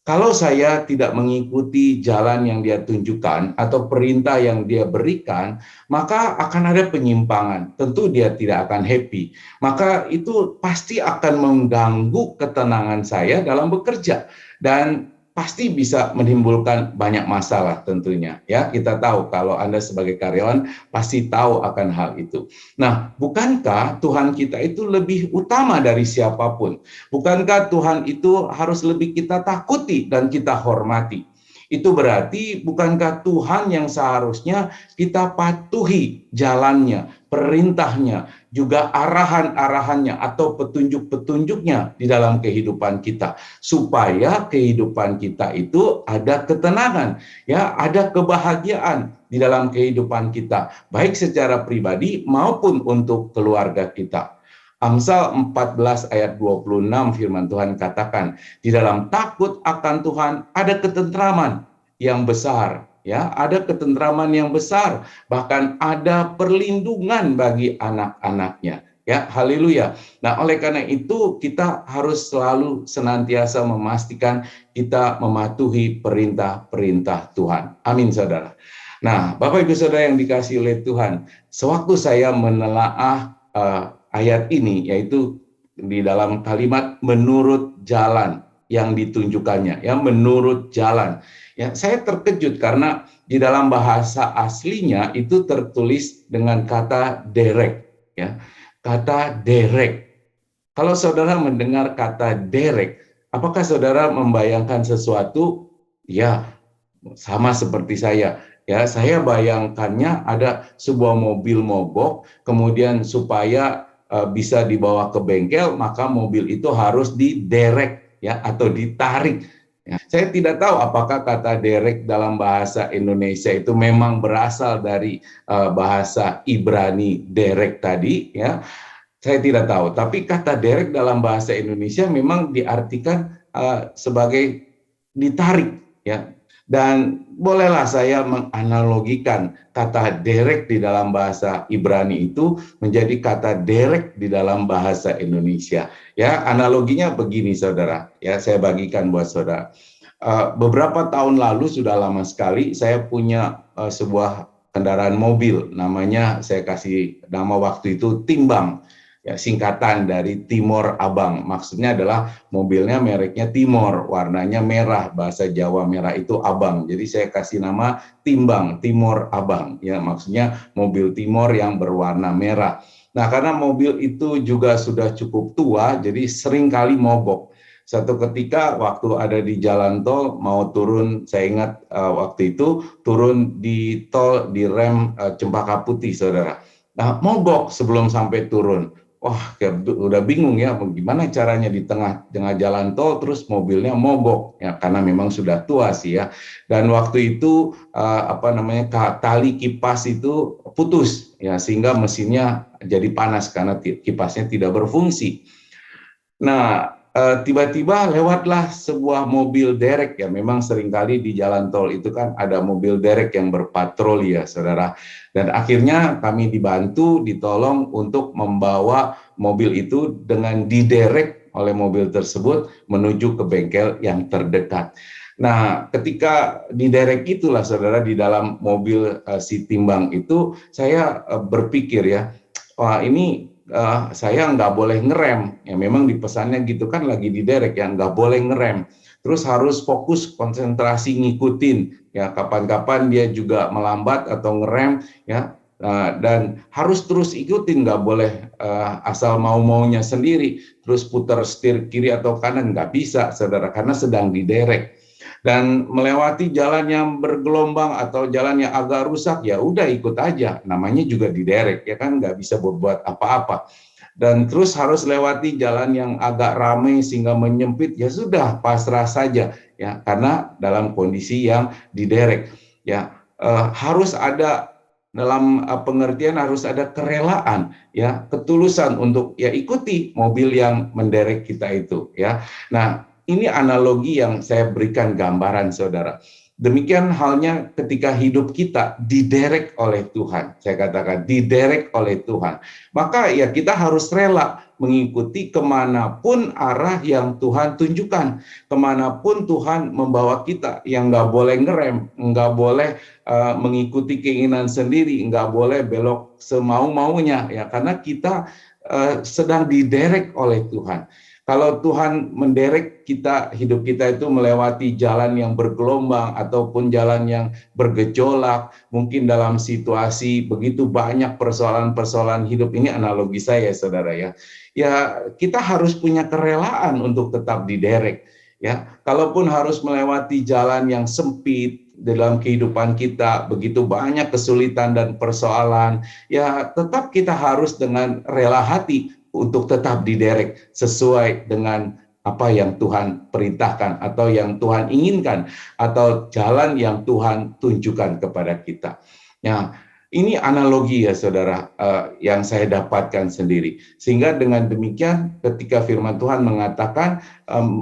Kalau saya tidak mengikuti jalan yang dia tunjukkan atau perintah yang dia berikan, maka akan ada penyimpangan. Tentu dia tidak akan happy. Maka itu pasti akan mengganggu ketenangan saya dalam bekerja dan pasti bisa menimbulkan banyak masalah tentunya. Ya, kita tahu kalau Anda sebagai karyawan pasti tahu akan hal itu. Nah, bukankah Tuhan kita itu lebih utama dari siapapun? Bukankah Tuhan itu harus lebih kita takuti dan kita hormati? Itu berarti bukankah Tuhan yang seharusnya kita patuhi jalannya, perintahnya, juga arahan-arahannya atau petunjuk-petunjuknya di dalam kehidupan kita, supaya kehidupan kita itu ada ketenangan, ya, ada kebahagiaan di dalam kehidupan kita, baik secara pribadi maupun untuk keluarga kita. Amsal 14 ayat 26 firman Tuhan katakan, di dalam takut akan Tuhan ada ketentraman yang besar, ya, ada ketentraman yang besar, bahkan ada perlindungan bagi anak-anaknya. Ya, haleluya. Nah, oleh karena itu kita harus selalu senantiasa memastikan kita mematuhi perintah-perintah Tuhan. Amin, saudara. Nah, Bapak Ibu Saudara yang dikasihi oleh Tuhan, sewaktu saya menelaah ayat ini, yaitu di dalam kalimat menurut jalan yang ditunjukkannya, ya, menurut jalan. Ya, saya terkejut karena di dalam bahasa aslinya itu tertulis dengan kata derek, ya. Kata derek. Kalau saudara mendengar kata derek, apakah saudara membayangkan sesuatu? Ya, sama seperti saya. Ya, saya bayangkannya ada sebuah mobil mogok, kemudian supaya bisa dibawa ke bengkel, maka mobil itu harus diderek, ya, atau ditarik. Ya, saya tidak tahu apakah kata derek dalam bahasa Indonesia itu memang berasal dari bahasa Ibrani derek tadi, ya. Saya tidak tahu, tapi kata derek dalam bahasa Indonesia memang diartikan sebagai ditarik, ya. Dan bolehlah saya menganalogikan kata derek di dalam bahasa Ibrani itu menjadi kata derek di dalam bahasa Indonesia. Ya, analoginya begini, saudara. Ya, saya bagikan buat saudara. Beberapa tahun lalu, sudah lama sekali, saya punya sebuah kendaraan mobil, namanya saya kasih nama waktu itu Timbang. Ya, singkatan dari Timor Abang. Maksudnya adalah mobilnya mereknya Timor, warnanya merah, bahasa Jawa merah itu abang. Jadi saya kasih nama Timbang, Timor Abang. Ya, maksudnya mobil Timor yang berwarna merah. Nah, karena mobil itu juga sudah cukup tua, jadi sering kali mogok. Satu ketika waktu ada di jalan tol, mau turun, saya ingat waktu itu turun di tol di rem Cempaka Putih, saudara. Nah, mogok sebelum sampai turun. Wah, udah bingung ya, gimana caranya di tengah jalan tol, terus mobilnya mogok, ya, karena memang sudah tua sih ya. Dan waktu itu tali kipas itu putus, ya, sehingga mesinnya jadi panas karena kipasnya tidak berfungsi. Nah, tiba-tiba lewatlah sebuah mobil derek, ya, memang seringkali di jalan tol itu kan ada mobil derek yang berpatroli, ya, saudara. Dan akhirnya kami dibantu, ditolong untuk membawa mobil itu dengan diderek oleh mobil tersebut menuju ke bengkel yang terdekat. Nah, ketika diderek itulah, saudara, di dalam mobil si Timbang itu, saya berpikir, ya, wah, ini saya nggak boleh ngerem. Ya, memang di pesannya gitu kan, lagi diderek, ya, nggak boleh ngerem. Terus harus fokus konsentrasi ngikutin, ya, kapan-kapan dia juga melambat atau ngerem, ya, dan harus terus ikutin, nggak boleh asal mau-maunya sendiri terus putar setir kiri atau kanan, nggak bisa, saudara, karena sedang diderek. Dan melewati jalan yang bergelombang atau jalan yang agak rusak, ya udah ikut aja, namanya juga diderek, ya kan, nggak bisa berbuat apa-apa. Dan terus harus lewati jalan yang agak ramai sehingga menyempit, ya sudah, pasrah saja, ya, karena dalam kondisi yang diderek, ya. Harus ada, dalam pengertian harus ada kerelaan, ya, ketulusan untuk, ya, ikuti mobil yang menderek kita itu, ya. Nah, ini analogi yang saya berikan gambaran, saudara. Demikian halnya ketika hidup kita diderek oleh Tuhan. Saya katakan diderek oleh Tuhan. Maka ya kita harus rela mengikuti kemanapun arah yang Tuhan tunjukkan. Kemanapun Tuhan membawa kita, yang nggak boleh ngerem, nggak boleh mengikuti keinginan sendiri, nggak boleh belok semau-maunya, ya, karena kita sedang diderek oleh Tuhan. Kalau Tuhan menderek kita, hidup kita itu melewati jalan yang bergelombang ataupun jalan yang bergejolak, mungkin dalam situasi begitu banyak persoalan-persoalan hidup, ini analogi saya, saudara, ya. Ya, kita harus punya kerelaan untuk tetap diderek, ya. Kalaupun harus melewati jalan yang sempit dalam kehidupan kita, begitu banyak kesulitan dan persoalan, ya tetap kita harus dengan rela hati untuk tetap diderek sesuai dengan apa yang Tuhan perintahkan atau yang Tuhan inginkan atau jalan yang Tuhan tunjukkan kepada kita. Ya, ini analogi, ya, saudara, yang saya dapatkan sendiri. Sehingga dengan demikian ketika firman Tuhan mengatakan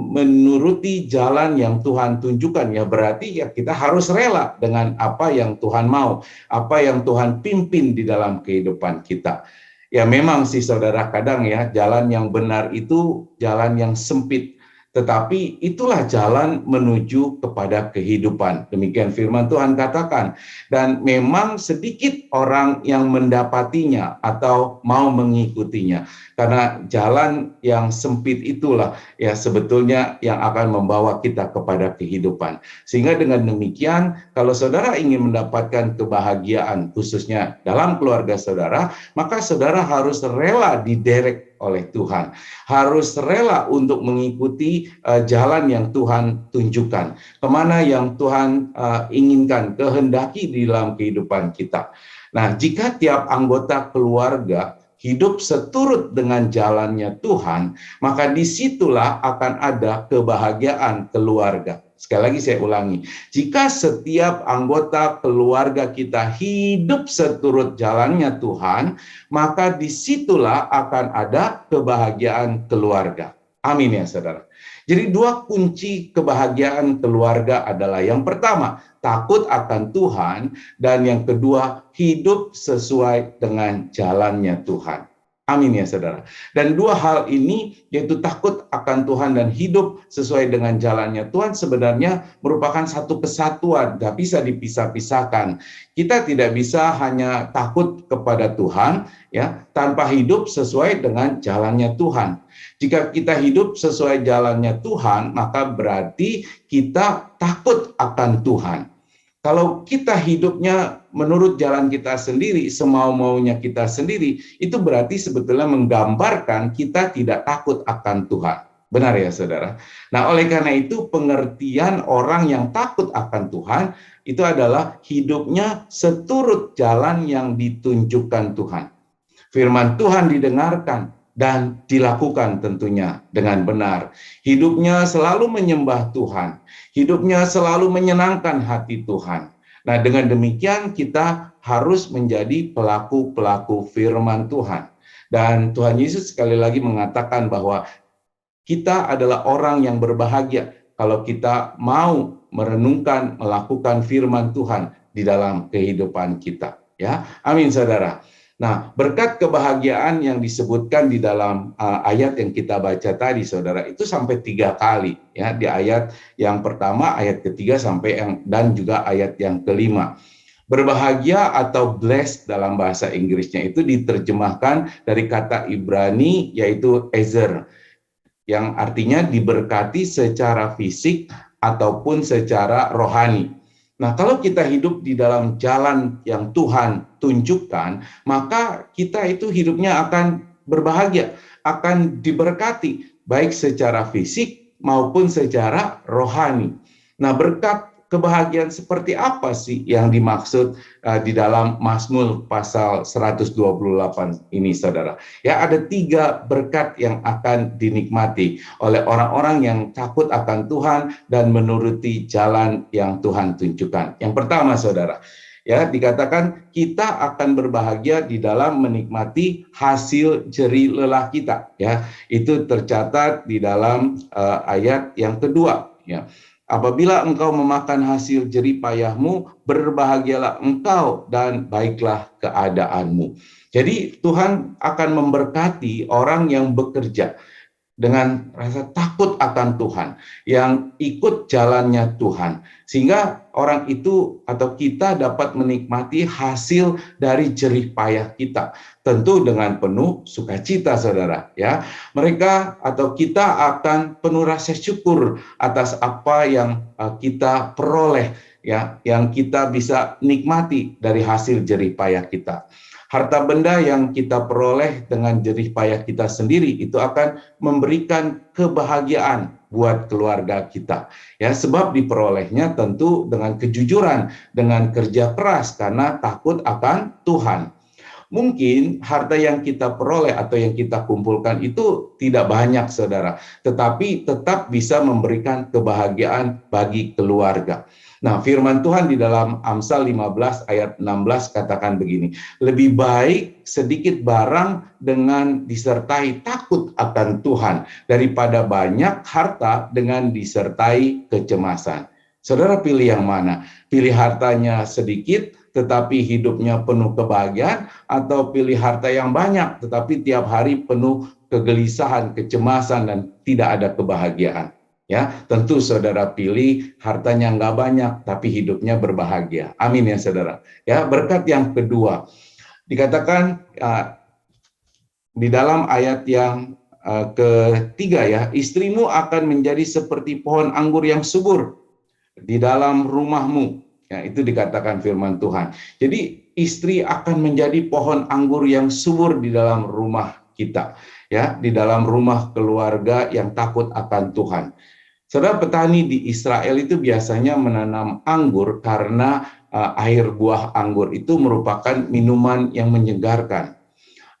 menuruti jalan yang Tuhan tunjukkan, ya berarti ya kita harus rela dengan apa yang Tuhan mau, apa yang Tuhan pimpin di dalam kehidupan kita. Ya memang sih saudara, kadang ya jalan yang benar itu jalan yang sempit. Tetapi itulah jalan menuju kepada kehidupan. Demikian firman Tuhan katakan. Dan memang sedikit orang yang mendapatinya atau mau mengikutinya. Karena jalan yang sempit itulah ya sebetulnya yang akan membawa kita kepada kehidupan. Sehingga dengan demikian, kalau saudara ingin mendapatkan kebahagiaan khususnya dalam keluarga saudara, maka saudara harus rela diderek oleh Tuhan, harus rela untuk mengikuti jalan yang Tuhan tunjukkan, kemana yang Tuhan inginkan, kehendaki di dalam kehidupan kita. Nah, jika tiap anggota keluarga hidup seturut dengan jalannya Tuhan, maka disitulah akan ada kebahagiaan keluarga. Sekali lagi saya ulangi, jika setiap anggota keluarga kita hidup seturut jalannya Tuhan, maka disitulah akan ada kebahagiaan keluarga. Amin ya saudara. Jadi dua kunci kebahagiaan keluarga adalah yang pertama, takut akan Tuhan, dan yang kedua, hidup sesuai dengan jalannya Tuhan. Amin ya saudara. Dan dua hal ini, yaitu takut akan Tuhan dan hidup sesuai dengan jalannya Tuhan, sebenarnya merupakan satu kesatuan, tidak bisa dipisah-pisahkan. Kita tidak bisa hanya takut kepada Tuhan ya tanpa hidup sesuai dengan jalannya Tuhan. Jika kita hidup sesuai jalannya Tuhan, maka berarti kita takut akan Tuhan. Kalau kita hidupnya menurut jalan kita sendiri, semau-maunya kita sendiri, itu berarti sebetulnya menggambarkan kita tidak takut akan Tuhan. Benar ya saudara? Nah, oleh karena itu pengertian orang yang takut akan Tuhan itu adalah hidupnya seturut jalan yang ditunjukkan Tuhan. Firman Tuhan didengarkan dan dilakukan tentunya dengan benar. Hidupnya selalu menyembah Tuhan. Hidupnya selalu menyenangkan hati Tuhan. Nah, dengan demikian kita harus menjadi pelaku-pelaku firman Tuhan. Dan Tuhan Yesus sekali lagi mengatakan bahwa kita adalah orang yang berbahagia kalau kita mau merenungkan, melakukan firman Tuhan di dalam kehidupan kita. Ya, amin saudara. Nah, berkat kebahagiaan yang disebutkan di dalam ayat yang kita baca tadi, saudara, itu sampai 3 kali. Ya, di ayat yang pertama, ayat ketiga sampai dan juga ayat yang kelima. Berbahagia atau blessed dalam bahasa Inggrisnya itu diterjemahkan dari kata Ibrani, yaitu ezer, yang artinya diberkati secara fisik ataupun secara rohani. Nah, kalau kita hidup di dalam jalan yang Tuhan tunjukkan, maka kita itu hidupnya akan berbahagia, akan diberkati, baik secara fisik maupun secara rohani. Nah, berkat kebahagiaan seperti apa sih yang dimaksud di dalam Mazmur pasal 128 ini, saudara? Ya, ada 3 berkat yang akan dinikmati oleh orang-orang yang takut akan Tuhan dan menuruti jalan yang Tuhan tunjukkan. Yang pertama, saudara, ya, dikatakan kita akan berbahagia di dalam menikmati hasil jerih lelah kita. Ya, itu tercatat di dalam ayat yang kedua. Ya. Apabila engkau memakan hasil jerih payahmu, berbahagialah engkau dan baiklah keadaanmu. Jadi Tuhan akan memberkati orang yang bekerja dengan rasa takut akan Tuhan, yang ikut jalannya Tuhan, sehingga orang itu atau kita dapat menikmati hasil dari jerih payah kita, tentu dengan penuh sukacita, saudara. Ya, mereka atau kita akan penuh rasa syukur atas apa yang kita peroleh, ya, yang kita bisa nikmati dari hasil jerih payah kita. Harta benda yang kita peroleh dengan jerih payah kita sendiri itu akan memberikan kebahagiaan buat keluarga kita. Ya, sebab diperolehnya tentu dengan kejujuran, dengan kerja keras karena takut akan Tuhan. Mungkin harta yang kita peroleh atau yang kita kumpulkan itu tidak banyak, saudara, tetapi tetap bisa memberikan kebahagiaan bagi keluarga. Nah, firman Tuhan di dalam Amsal 15 ayat 16 katakan begini, lebih baik sedikit barang dengan disertai takut akan Tuhan daripada banyak harta dengan disertai kecemasan. Saudara pilih yang mana? Pilih hartanya sedikit tetapi hidupnya penuh kebahagiaan, atau pilih harta yang banyak tetapi tiap hari penuh kegelisahan, kecemasan, dan tidak ada kebahagiaan? Ya, tentu saudara pilih hartanya nggak banyak tapi hidupnya berbahagia. Amin ya saudara. Ya, berkat yang kedua dikatakan di dalam ayat yang ketiga, ya, istrimu akan menjadi seperti pohon anggur yang subur di dalam rumahmu. Ya, itu dikatakan firman Tuhan. Jadi istri akan menjadi pohon anggur yang subur di dalam rumah kita, ya, di dalam rumah keluarga yang takut akan Tuhan. Saudara, petani di Israel itu biasanya menanam anggur karena air buah anggur itu merupakan minuman yang menyegarkan.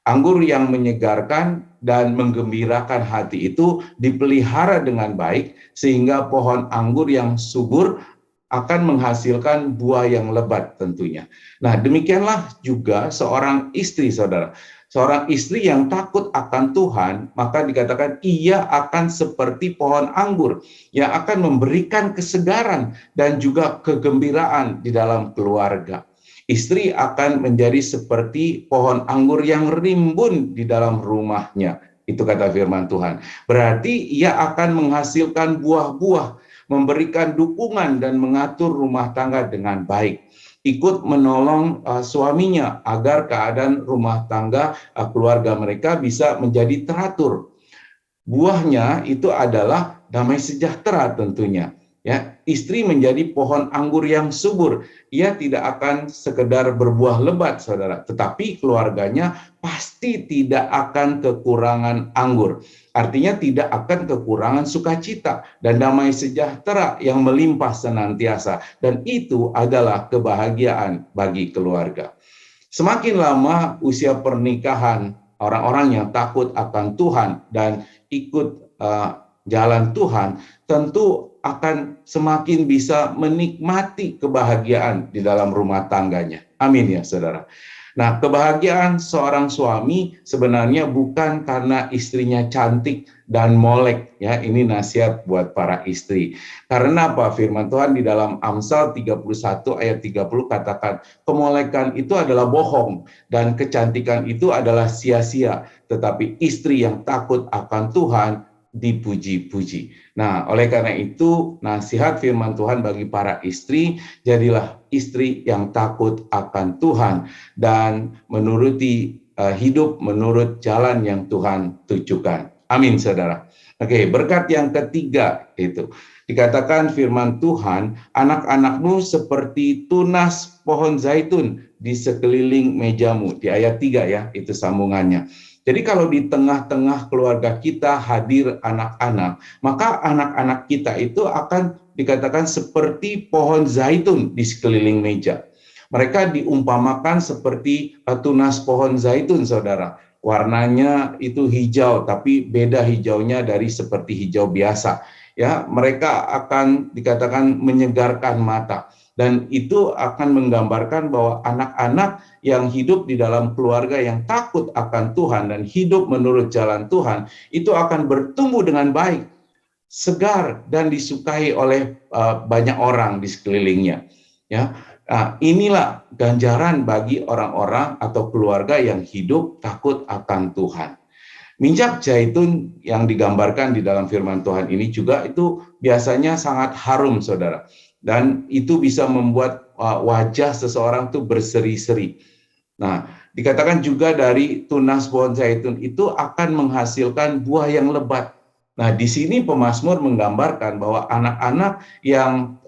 Anggur yang menyegarkan dan menggembirakan hati itu dipelihara dengan baik sehingga pohon anggur yang subur akan menghasilkan buah yang lebat tentunya. Nah, demikianlah juga seorang istri, saudara. Seorang istri yang takut akan Tuhan, maka dikatakan ia akan seperti pohon anggur yang akan memberikan kesegaran dan juga kegembiraan di dalam keluarga. Istri akan menjadi seperti pohon anggur yang rimbun di dalam rumahnya. Itu kata firman Tuhan. Berarti ia akan menghasilkan buah-buah, memberikan dukungan dan mengatur rumah tangga dengan baik. Ikut menolong suaminya agar keadaan rumah tangga keluarga mereka bisa menjadi teratur. Buahnya itu adalah damai sejahtera tentunya. Ya, istri menjadi pohon anggur yang subur. Ia tidak akan sekedar berbuah lebat, saudara, tetapi keluarganya pasti tidak akan kekurangan anggur. Artinya tidak akan kekurangan sukacita dan damai sejahtera yang melimpah senantiasa. Dan itu adalah kebahagiaan bagi keluarga. Semakin lama usia pernikahan orang-orang yang takut akan Tuhan dan ikut jalan Tuhan, tentu akan semakin bisa menikmati kebahagiaan di dalam rumah tangganya. Amin ya saudara. Nah, kebahagiaan seorang suami sebenarnya bukan karena istrinya cantik dan molek, ya. Ini nasihat buat para istri. Karena apa? Firman Tuhan di dalam Amsal 31 ayat 30 katakan, kemolekan itu adalah bohong dan kecantikan itu adalah sia-sia, tetapi istri yang takut akan Tuhan dipuji-puji. Nah, oleh karena itu nasihat firman Tuhan bagi para istri, jadilah istri yang takut akan Tuhan dan menuruti hidup menurut jalan yang Tuhan tujukan. Amin, saudara. Oke, berkat yang ketiga itu dikatakan firman Tuhan, anak-anakmu seperti tunas pohon zaitun di sekeliling mejamu. Di ayat 3 ya, itu sambungannya. Jadi kalau di tengah-tengah keluarga kita hadir anak-anak, maka anak-anak kita itu akan dikatakan seperti pohon zaitun di sekeliling meja. Mereka diumpamakan seperti tunas pohon zaitun, saudara. Warnanya itu hijau, tapi beda hijaunya dari seperti hijau biasa. Ya, mereka akan dikatakan menyegarkan mata. Dan itu akan menggambarkan bahwa anak-anak yang hidup di dalam keluarga yang takut akan Tuhan dan hidup menurut jalan Tuhan, itu akan bertumbuh dengan baik, segar, dan disukai oleh banyak orang di sekelilingnya. Ya, nah, inilah ganjaran bagi orang-orang atau keluarga yang hidup takut akan Tuhan. Minyak zaitun yang digambarkan di dalam firman Tuhan ini juga itu biasanya sangat harum, saudara. Dan itu bisa membuat wajah seseorang itu berseri-seri. Nah, dikatakan juga dari tunas pohon zaitun itu akan menghasilkan buah yang lebat. Nah, di sini pemazmur menggambarkan bahwa anak-anak yang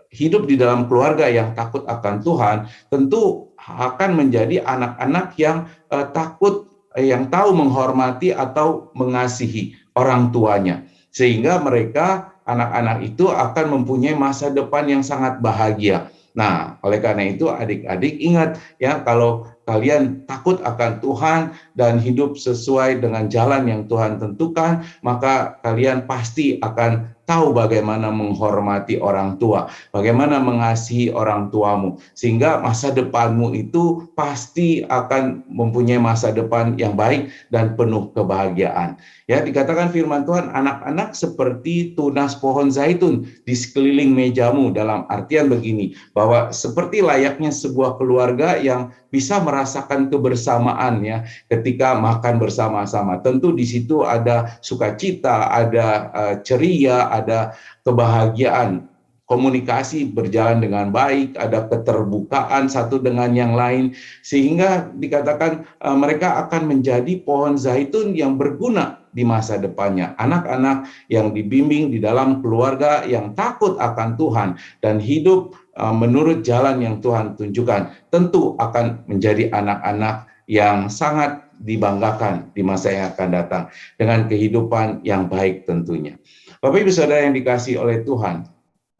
hidup di dalam keluarga yang takut akan Tuhan, tentu akan menjadi anak-anak yang takut, yang tahu menghormati atau mengasihi orang tuanya. Sehingga mereka, anak-anak itu akan mempunyai masa depan yang sangat bahagia. Nah, oleh karena itu adik-adik ingat ya, kalau kalian takut akan Tuhan dan hidup sesuai dengan jalan yang Tuhan tentukan, maka kalian pasti akan tahu bagaimana menghormati orang tua, bagaimana mengasihi orang tuamu, sehingga masa depanmu itu pasti akan mempunyai masa depan yang baik dan penuh kebahagiaan. Ya, dikatakan firman Tuhan, anak-anak seperti tunas pohon zaitun di sekeliling mejamu, dalam artian begini, bahwa seperti layaknya sebuah keluarga yang bisa merasakan kebersamaan ya ketika makan bersama-sama. Tentu di situ ada sukacita, ada ceria, ada kebahagiaan, komunikasi berjalan dengan baik, ada keterbukaan satu dengan yang lain, sehingga dikatakan mereka akan menjadi pohon zaitun yang berguna di masa depannya. Anak-anak yang dibimbing di dalam keluarga yang takut akan Tuhan dan hidup menurut jalan yang Tuhan tunjukkan, tentu akan menjadi anak-anak yang sangat dibanggakan di masa yang akan datang dengan kehidupan yang baik tentunya. Bapak Ibu Saudara yang dikasihi oleh Tuhan,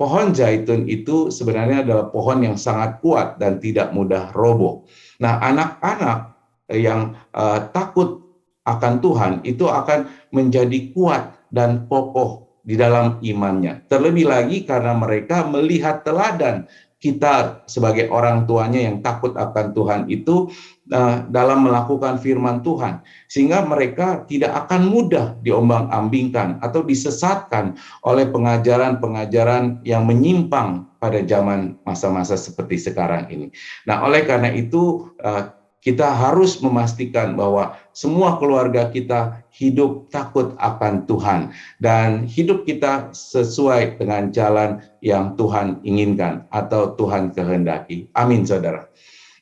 pohon zaitun itu sebenarnya adalah pohon yang sangat kuat dan tidak mudah roboh. Nah, anak-anak yang takut akan Tuhan itu akan menjadi kuat dan kokoh di dalam imannya. Terlebih lagi karena mereka melihat teladan kita sebagai orang tuanya yang takut akan Tuhan itu dalam melakukan firman Tuhan, sehingga mereka tidak akan mudah diombang-ambingkan atau disesatkan oleh pengajaran-pengajaran yang menyimpang pada zaman masa-masa seperti sekarang ini. Nah, oleh karena itu kita harus memastikan bahwa semua keluarga kita hidup takut akan Tuhan dan hidup kita sesuai dengan jalan yang Tuhan inginkan atau Tuhan kehendaki. Amin, saudara.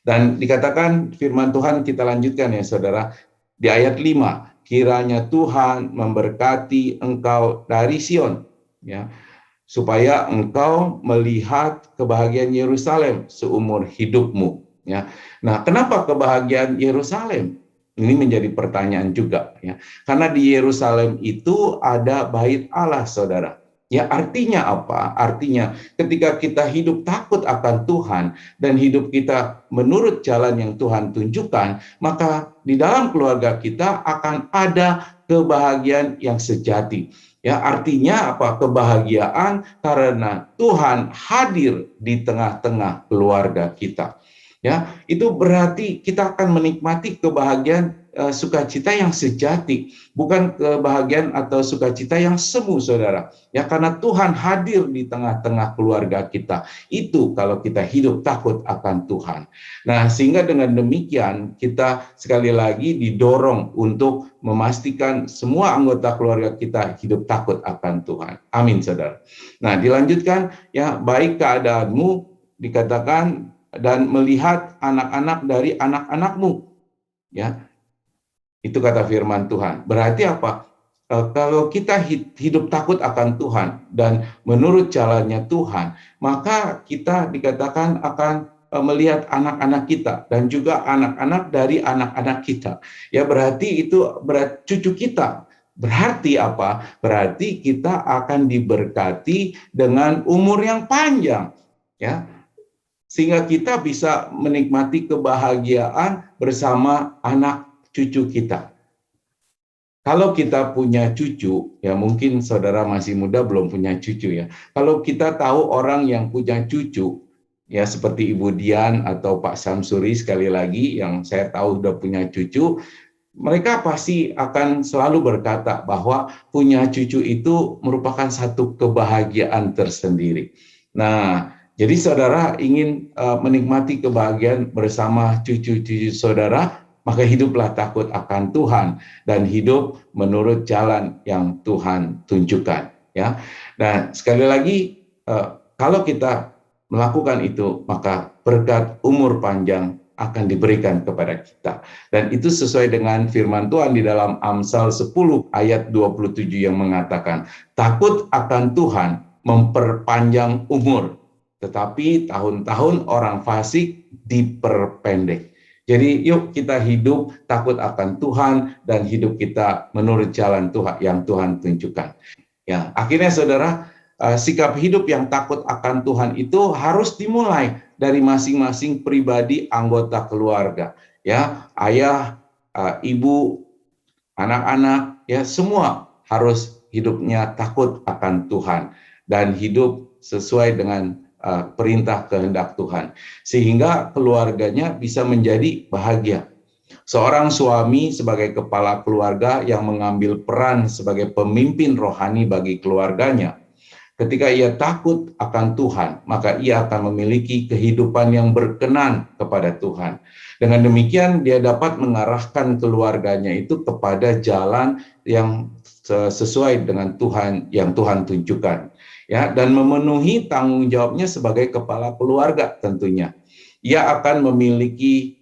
Dan dikatakan firman Tuhan, kita lanjutkan ya saudara, di ayat 5, kiranya Tuhan memberkati engkau dari Sion, ya, supaya engkau melihat kebahagiaan Yerusalem seumur hidupmu. Ya, nah kenapa kebahagiaan Yerusalem? Ini menjadi pertanyaan juga, ya, karena di Yerusalem itu ada bait Allah, saudara. Ya, artinya apa? Artinya ketika kita hidup takut akan Tuhan dan hidup kita menurut jalan yang Tuhan tunjukkan, maka di dalam keluarga kita akan ada kebahagiaan yang sejati. Ya, artinya apa? Kebahagiaan karena Tuhan hadir di tengah-tengah keluarga kita. Ya, itu berarti kita akan menikmati kebahagiaan sukacita yang sejati, bukan kebahagiaan atau sukacita yang semu, saudara. Ya, karena Tuhan hadir di tengah-tengah keluarga kita. Itu kalau kita hidup takut akan Tuhan. Nah, sehingga dengan demikian kita sekali lagi didorong untuk memastikan semua anggota keluarga kita hidup takut akan Tuhan. Amin, saudara. Nah, dilanjutkan ya, baik keadaanmu dikatakan dan melihat anak-anak dari anak-anakmu. Ya, itu kata firman Tuhan. Berarti apa? Kalau kita hidup takut akan Tuhan dan menurut jalannya Tuhan, maka kita dikatakan akan melihat anak-anak kita dan juga anak-anak dari anak-anak kita. Ya, berarti itu cucu kita. Berarti apa? Berarti kita akan diberkati dengan umur yang panjang. Ya, sehingga kita bisa menikmati kebahagiaan bersama anak cucu kita. Kalau kita punya cucu, ya mungkin saudara masih muda belum punya cucu ya. Kalau kita tahu orang yang punya cucu, ya seperti Ibu Dian atau Pak Samsuri sekali lagi yang saya tahu sudah punya cucu, mereka pasti akan selalu berkata bahwa punya cucu itu merupakan satu kebahagiaan tersendiri. Nah, jadi saudara ingin menikmati kebahagiaan bersama cucu-cucu saudara, maka hiduplah takut akan Tuhan dan hidup menurut jalan yang Tuhan tunjukkan. Ya, nah sekali lagi kalau kita melakukan itu, maka berkat umur panjang akan diberikan kepada kita. Dan itu sesuai dengan firman Tuhan di dalam Amsal 10 ayat 27 yang mengatakan, takut akan Tuhan memperpanjang umur, tetapi tahun-tahun orang fasik diperpendek. Jadi yuk kita hidup takut akan Tuhan dan hidup kita menurut jalan Tuhan yang Tuhan tunjukkan. Ya, akhirnya saudara, sikap hidup yang takut akan Tuhan itu harus dimulai dari masing-masing pribadi anggota keluarga. Ya, ayah, ibu, anak-anak, ya semua harus hidupnya takut akan Tuhan dan hidup sesuai dengan perintah kehendak Tuhan, sehingga keluarganya bisa menjadi bahagia. Seorang suami sebagai kepala keluarga yang mengambil peran sebagai pemimpin rohani bagi keluarganya, ketika ia takut akan Tuhan, maka ia akan memiliki kehidupan yang berkenan kepada Tuhan. Dengan demikian, dia dapat mengarahkan keluarganya itu kepada jalan yang sesuai dengan Tuhan yang Tuhan tunjukkan, ya, dan memenuhi tanggung jawabnya sebagai kepala keluarga tentunya. Ia akan memiliki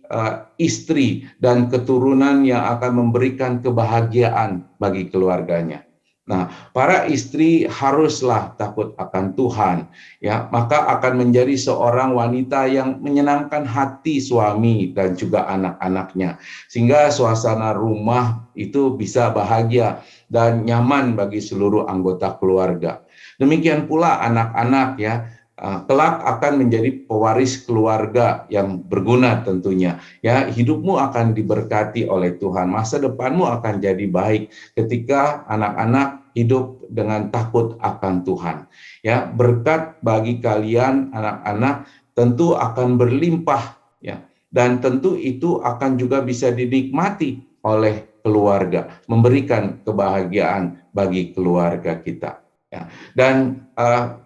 istri dan keturunan yang akan memberikan kebahagiaan bagi keluarganya. Nah, para istri haruslah takut akan Tuhan, ya, maka akan menjadi seorang wanita yang menyenangkan hati suami dan juga anak-anaknya, sehingga suasana rumah itu bisa bahagia dan nyaman bagi seluruh anggota keluarga. Demikian pula anak-anak, ya, kelak akan menjadi pewaris keluarga yang berguna tentunya, ya. Hidupmu akan diberkati oleh Tuhan, masa depanmu akan jadi baik ketika anak-anak hidup dengan takut akan Tuhan, ya. Berkat bagi kalian anak-anak tentu akan berlimpah, ya, dan tentu itu akan juga bisa dinikmati oleh keluarga, memberikan kebahagiaan bagi keluarga kita, ya. Dan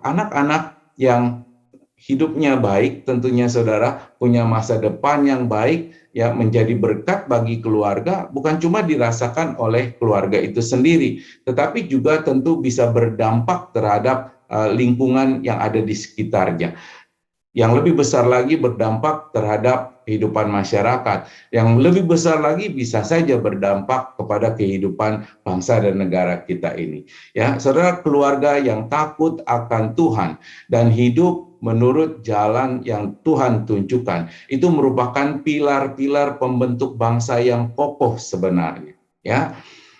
anak-anak yang hidupnya baik, tentunya saudara punya masa depan yang baik, ya, menjadi berkat bagi keluarga, bukan cuma dirasakan oleh keluarga itu sendiri, tetapi juga tentu bisa berdampak terhadap lingkungan yang ada di sekitarnya. Yang lebih besar lagi berdampak terhadap kehidupan masyarakat. Yang lebih besar lagi bisa saja berdampak kepada kehidupan bangsa dan negara kita ini. Ya, saudara, keluarga yang takut akan Tuhan dan hidup menurut jalan yang Tuhan tunjukkan, itu merupakan pilar-pilar pembentuk bangsa yang kokoh sebenarnya. Ya,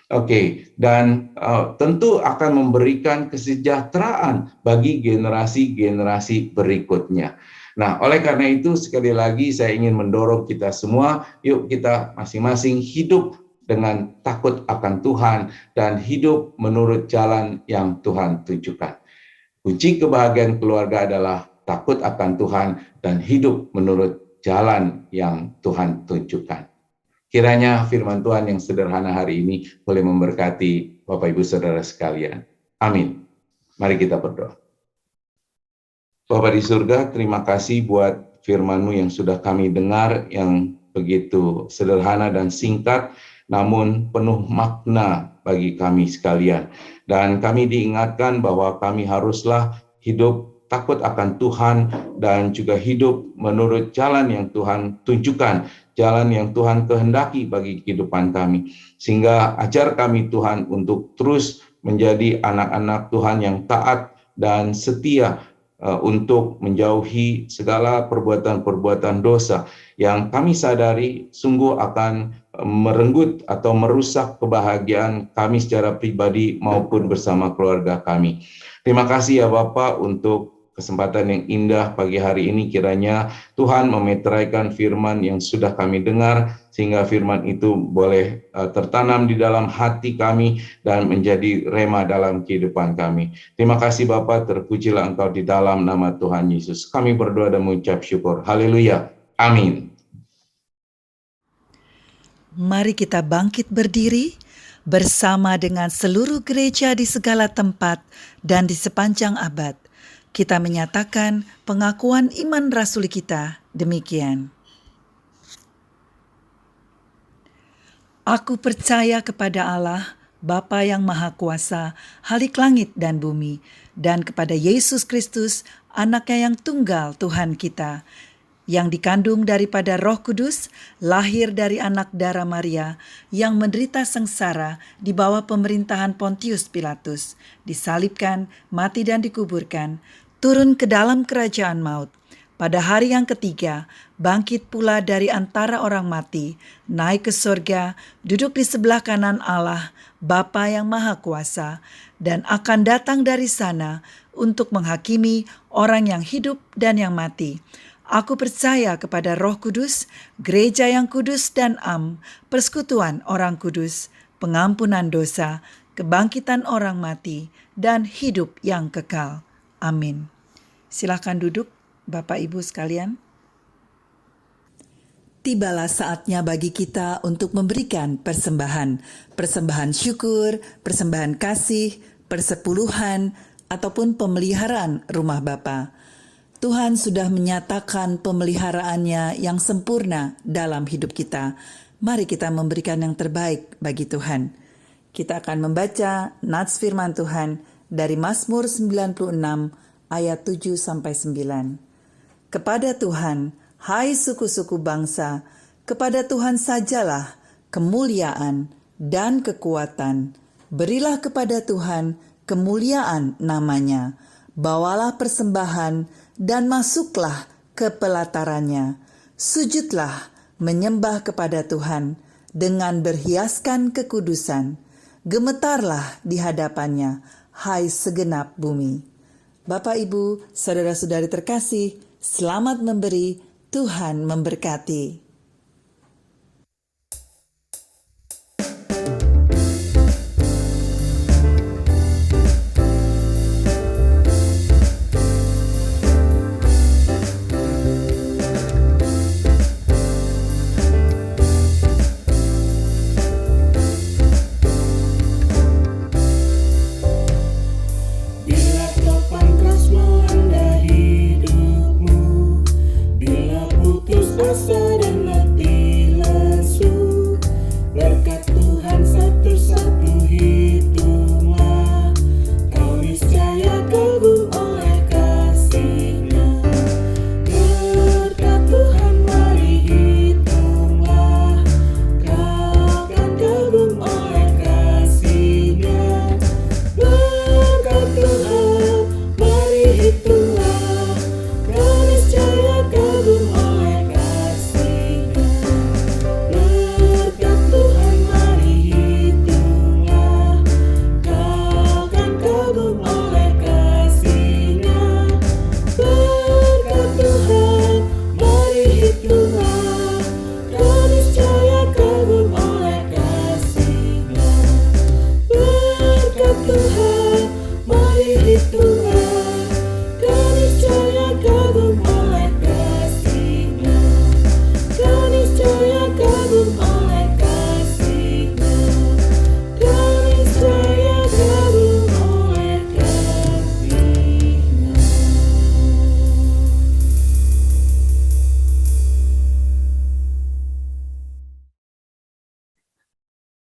oke, dan tentu akan memberikan kesejahteraan bagi generasi-generasi berikutnya. Nah, oleh karena itu sekali lagi saya ingin mendorong kita semua, yuk kita masing-masing hidup dengan takut akan Tuhan dan hidup menurut jalan yang Tuhan tunjukkan. Kunci kebahagiaan keluarga adalah takut akan Tuhan dan hidup menurut jalan yang Tuhan tunjukkan. Kiranya firman Tuhan yang sederhana hari ini boleh memberkati Bapak Ibu Saudara sekalian. Amin. Mari kita berdoa. Bapa di surga, terima kasih buat firman-Mu yang sudah kami dengar, yang begitu sederhana dan singkat, namun penuh makna bagi kami sekalian. Dan kami diingatkan bahwa kami haruslah hidup takut akan Tuhan dan juga hidup menurut jalan yang Tuhan tunjukkan, jalan yang Tuhan kehendaki bagi kehidupan kami. Sehingga ajar kami Tuhan untuk terus menjadi anak-anak Tuhan yang taat dan setia untuk menjauhi segala perbuatan-perbuatan dosa yang kami sadari sungguh akan merenggut atau merusak kebahagiaan kami secara pribadi maupun bersama keluarga kami. Terima kasih ya Bapak untuk kesempatan yang indah pagi hari ini. Kiranya Tuhan memeteraikan firman yang sudah kami dengar, sehingga firman itu boleh tertanam di dalam hati kami dan menjadi rema dalam kehidupan kami. Terima kasih Bapa, terpujilah Engkau di dalam nama Tuhan Yesus. Kami berdoa dan mengucap syukur. Haleluya. Amin. Mari kita bangkit berdiri bersama dengan seluruh gereja di segala tempat dan di sepanjang abad. Kita menyatakan pengakuan iman rasuli kita demikian. Aku percaya kepada Allah, Bapa yang Maha Kuasa, Halik langit dan bumi, dan kepada Yesus Kristus, Anaknya yang tunggal Tuhan kita, yang dikandung daripada Roh Kudus, lahir dari anak darah Maria, yang menderita sengsara di bawah pemerintahan Pontius Pilatus, disalibkan, mati dan dikuburkan, turun ke dalam kerajaan maut. Pada hari yang ketiga, bangkit pula dari antara orang mati, naik ke surga, duduk di sebelah kanan Allah, Bapa yang Maha Kuasa, dan akan datang dari sana untuk menghakimi orang yang hidup dan yang mati. Aku percaya kepada Roh Kudus, gereja yang kudus dan persekutuan orang kudus, pengampunan dosa, kebangkitan orang mati, dan hidup yang kekal. Amin. Silakan duduk, Bapak Ibu sekalian. Tibalah saatnya bagi kita untuk memberikan persembahan syukur, persembahan kasih, persepuluhan, ataupun pemeliharaan rumah Bapa. Tuhan sudah menyatakan pemeliharaannya yang sempurna dalam hidup kita. Mari kita memberikan yang terbaik bagi Tuhan. Kita akan membaca nats firman Tuhan dari Mazmur 96 ayat 7-9. Kepada Tuhan, hai suku-suku bangsa, kepada Tuhan sajalah kemuliaan dan kekuatan. Berilah kepada Tuhan kemuliaan namanya. Bawalah persembahan dan masuklah ke pelatarannya. Sujudlah menyembah kepada Tuhan dengan berhiaskan kekudusan. Gemetarlah di hadapannya, hai segenap bumi. Bapak, Ibu, saudara-saudari terkasih, selamat memberi, Tuhan memberkati.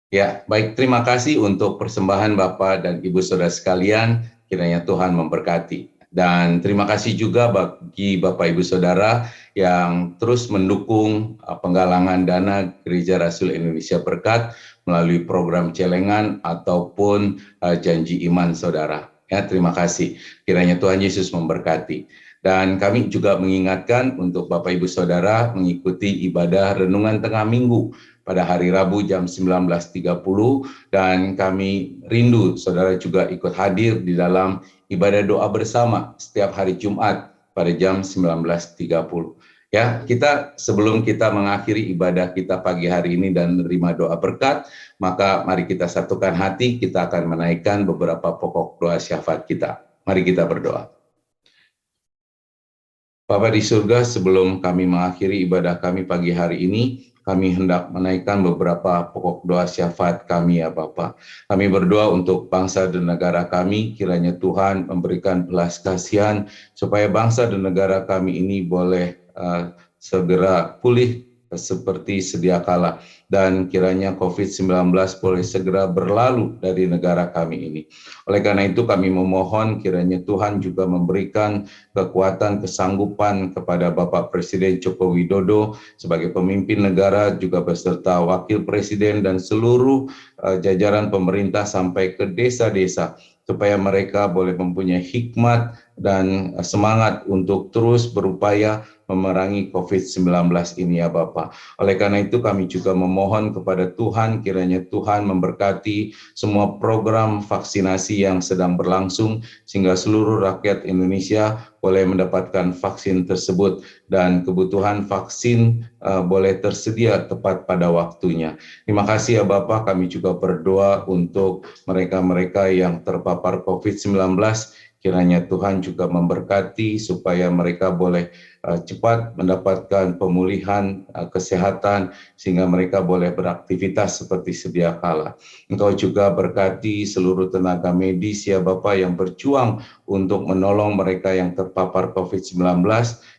Ya, baik, terima kasih untuk persembahan Bapak dan Ibu Saudara sekalian, kiranya Tuhan memberkati. Dan terima kasih juga bagi Bapak Ibu Saudara yang terus mendukung penggalangan dana Gereja Rasul Indonesia Berkat melalui program celengan ataupun janji iman saudara. Ya, terima kasih. Kiranya Tuhan Yesus memberkati. Dan kami juga mengingatkan untuk Bapak Ibu Saudara mengikuti ibadah renungan tengah minggu pada hari Rabu jam 19.30, dan kami rindu saudara juga ikut hadir di dalam ibadah doa bersama setiap hari Jumat pada jam 19.30. Ya, sebelum kita mengakhiri ibadah kita pagi hari ini dan menerima doa berkat, maka mari kita satukan hati, kita akan menaikkan beberapa pokok doa syafaat kita. Mari kita berdoa. Bapa di surga, sebelum kami mengakhiri ibadah kami pagi hari ini, kami hendak menaikkan beberapa pokok doa syafaat kami ya Bapa. Kami berdoa untuk bangsa dan negara kami, kiranya Tuhan memberikan belas kasihan supaya bangsa dan negara kami ini boleh segera pulih seperti sedia kala, dan kiranya COVID-19 boleh segera berlalu dari negara kami ini. Oleh karena itu kami memohon kiranya Tuhan juga memberikan kekuatan, kesanggupan kepada Bapak Presiden Joko Widodo sebagai pemimpin negara, juga beserta Wakil Presiden dan seluruh jajaran pemerintah sampai ke desa-desa, supaya mereka boleh mempunyai hikmat dan semangat untuk terus berupaya memerangi COVID-19 ini ya Bapa. Oleh karena itu kami juga memohon kepada Tuhan, kiranya Tuhan memberkati semua program vaksinasi yang sedang berlangsung, sehingga seluruh rakyat Indonesia boleh mendapatkan vaksin tersebut dan kebutuhan vaksin boleh tersedia tepat pada waktunya. Terima kasih ya Bapak, kami juga berdoa untuk mereka-mereka yang terpapar COVID-19, kiranya Tuhan juga memberkati supaya mereka boleh cepat mendapatkan pemulihan kesehatan sehingga mereka boleh beraktivitas seperti sedia kala. Engkau juga berkati seluruh tenaga medis ya Bapak yang berjuang untuk menolong mereka yang terpapar COVID-19,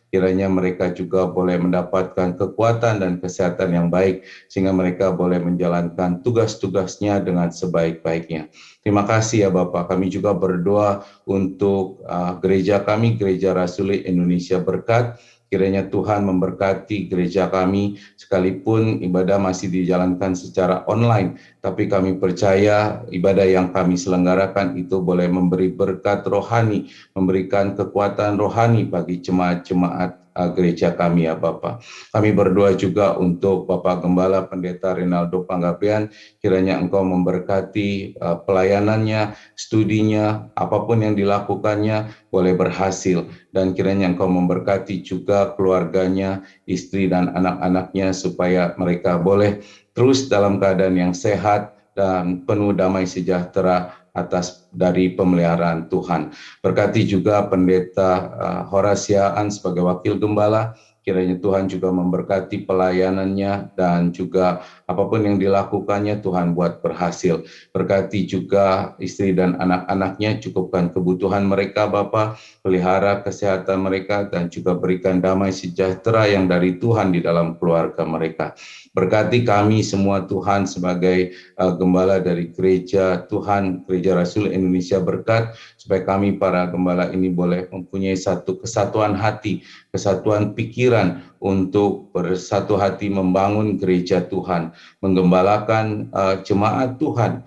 kiranya mereka juga boleh mendapatkan kekuatan dan kesehatan yang baik sehingga mereka boleh menjalankan tugas-tugasnya dengan sebaik-baiknya. Terima kasih ya Bapak. Kami juga berdoa untuk gereja kami, Gereja Rasuli Indonesia Berkat. Kiranya Tuhan memberkati gereja kami, sekalipun ibadah masih dijalankan secara online, tapi kami percaya ibadah yang kami selenggarakan itu boleh memberi berkat rohani, memberikan kekuatan rohani bagi jemaat-jemaat gereja kami ya Bapak. Kami berdoa juga untuk Bapak Gembala Pendeta Rinaldo Panggabean, kiranya Engkau memberkati pelayanannya, studinya, apapun yang dilakukannya boleh berhasil, dan kiranya Engkau memberkati juga keluarganya, istri dan anak-anaknya supaya mereka boleh terus dalam keadaan yang sehat dan penuh damai sejahtera atas dari pemeliharaan Tuhan. Berkati juga Pendeta Horasiaan sebagai Wakil Gembala, kiranya Tuhan juga memberkati pelayanannya dan juga apapun yang dilakukannya Tuhan buat berhasil. Berkati juga istri dan anak-anaknya, cukupkan kebutuhan mereka Bapa, pelihara kesehatan mereka dan juga berikan damai sejahtera yang dari Tuhan di dalam keluarga mereka. Berkati kami semua Tuhan sebagai gembala dari gereja Tuhan, Gereja Rasul Indonesia Berkat, supaya kami para gembala ini boleh mempunyai satu kesatuan hati, kesatuan pikiran untuk bersatu hati membangun gereja Tuhan, menggembalakan jemaat Tuhan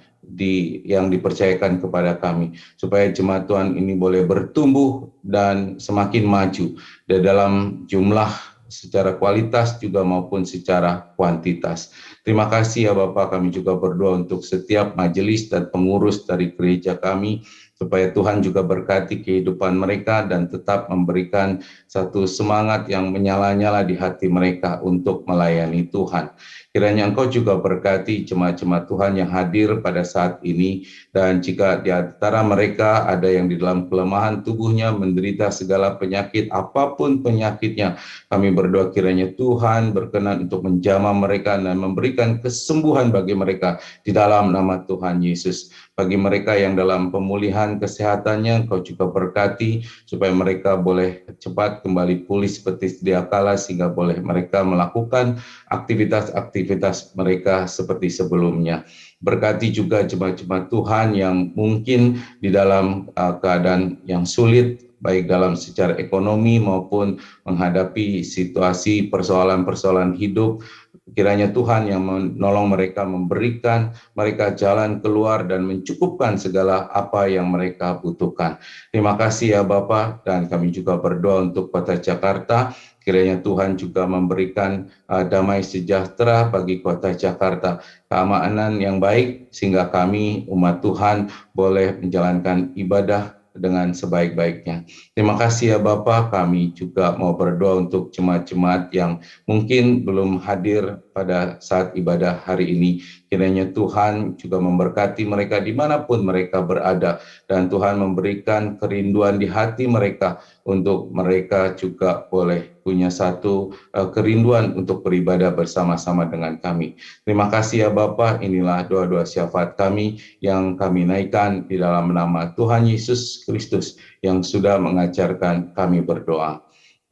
yang dipercayakan kepada kami, supaya jemaat Tuhan ini boleh bertumbuh dan semakin maju di dalam jumlah secara kualitas juga maupun secara kuantitas. Terima kasih ya Bapak, kami juga berdoa untuk setiap majelis dan pengurus dari gereja kami, supaya Tuhan juga berkati kehidupan mereka dan tetap memberikan satu semangat yang menyala-nyala di hati mereka untuk melayani Tuhan. Kiranya Engkau juga berkati jemaat-jemaat Tuhan yang hadir pada saat ini, dan jika di antara mereka ada yang di dalam kelemahan tubuhnya, menderita segala penyakit, apapun penyakitnya, kami berdoa kiranya Tuhan berkenan untuk menjamah mereka dan memberikan kesembuhan bagi mereka di dalam nama Tuhan Yesus. Bagi mereka yang dalam pemulihan kesehatannya, Engkau juga berkati supaya mereka boleh cepat kembali pulih seperti sedia kala, sehingga boleh mereka melakukan aktivitas-aktivitas mereka seperti sebelumnya. Berkati juga jemaat-jemaat Tuhan yang mungkin di dalam keadaan yang sulit, baik dalam secara ekonomi maupun menghadapi situasi persoalan-persoalan hidup. Kiranya Tuhan yang menolong mereka, memberikan mereka jalan keluar dan mencukupkan segala apa yang mereka butuhkan. Terima kasih ya Bapak, dan kami juga berdoa untuk Kota Jakarta. Kiranya Tuhan juga memberikan damai sejahtera bagi Kota Jakarta, keamanan yang baik, sehingga kami umat Tuhan boleh menjalankan ibadah dengan sebaik-baiknya. Terima kasih ya Bapak, kami juga mau berdoa untuk jemaat-jemaat yang mungkin belum hadir pada saat ibadah hari ini. Kiranya Tuhan juga memberkati mereka dimanapun mereka berada, dan Tuhan memberikan kerinduan di hati mereka untuk mereka juga boleh punya satu kerinduan untuk beribadah bersama-sama dengan kami. Terima kasih ya Bapak, inilah doa-doa syafaat kami yang kami naikkan di dalam nama Tuhan Yesus Kristus yang sudah mengajarkan kami berdoa.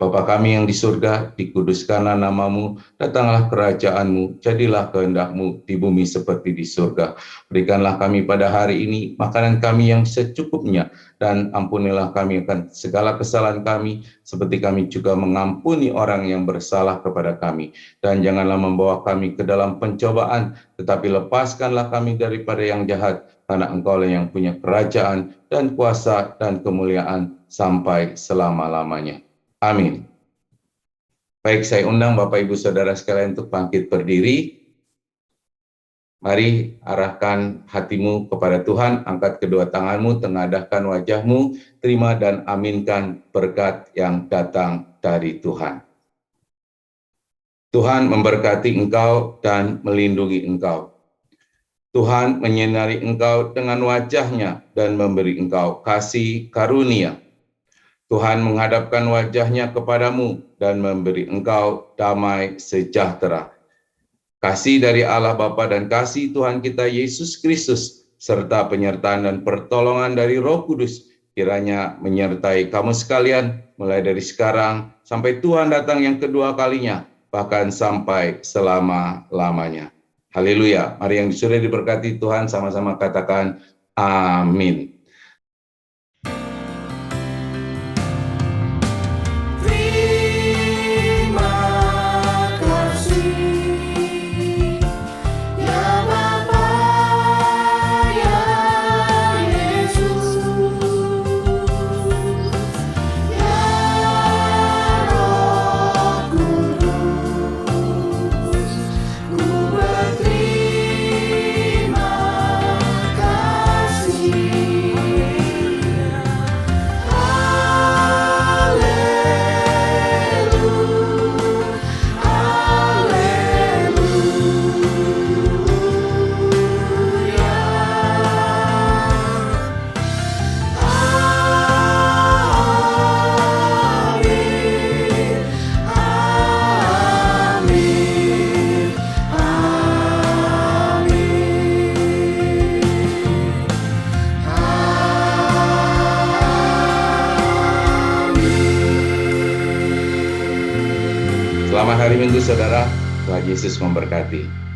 Bapa kami yang di surga, dikuduskanlah namamu, datanglah kerajaan-Mu, jadilah kehendak-Mu di bumi seperti di surga. Berikanlah kami pada hari ini makanan kami yang secukupnya, dan ampunilah kami akan segala kesalahan kami, seperti kami juga mengampuni orang yang bersalah kepada kami. Dan janganlah membawa kami ke dalam pencobaan, tetapi lepaskanlah kami daripada yang jahat, karena Engkau lah yang punya kerajaan dan kuasa dan kemuliaan sampai selama-lamanya. Amin. Baik, saya undang Bapak Ibu Saudara sekalian untuk bangkit berdiri. Mari arahkan hatimu kepada Tuhan, angkat kedua tanganmu, tengadahkan wajahmu, terima dan aminkan berkat yang datang dari Tuhan. Tuhan memberkati engkau dan melindungi engkau. Tuhan menyinari engkau dengan wajah-Nya dan memberi engkau kasih karunia. Tuhan menghadapkan wajah-Nya kepadamu dan memberi engkau damai sejahtera. Kasih dari Allah Bapa dan kasih Tuhan kita Yesus Kristus, serta penyertaan dan pertolongan dari Roh Kudus, kiranya menyertai kamu sekalian, mulai dari sekarang sampai Tuhan datang yang kedua kalinya, bahkan sampai selama-lamanya. Haleluya. Mari yang sudah diberkati Tuhan sama-sama katakan amin. Selamat hari Minggu, saudara. Tuhan Yesus memberkati.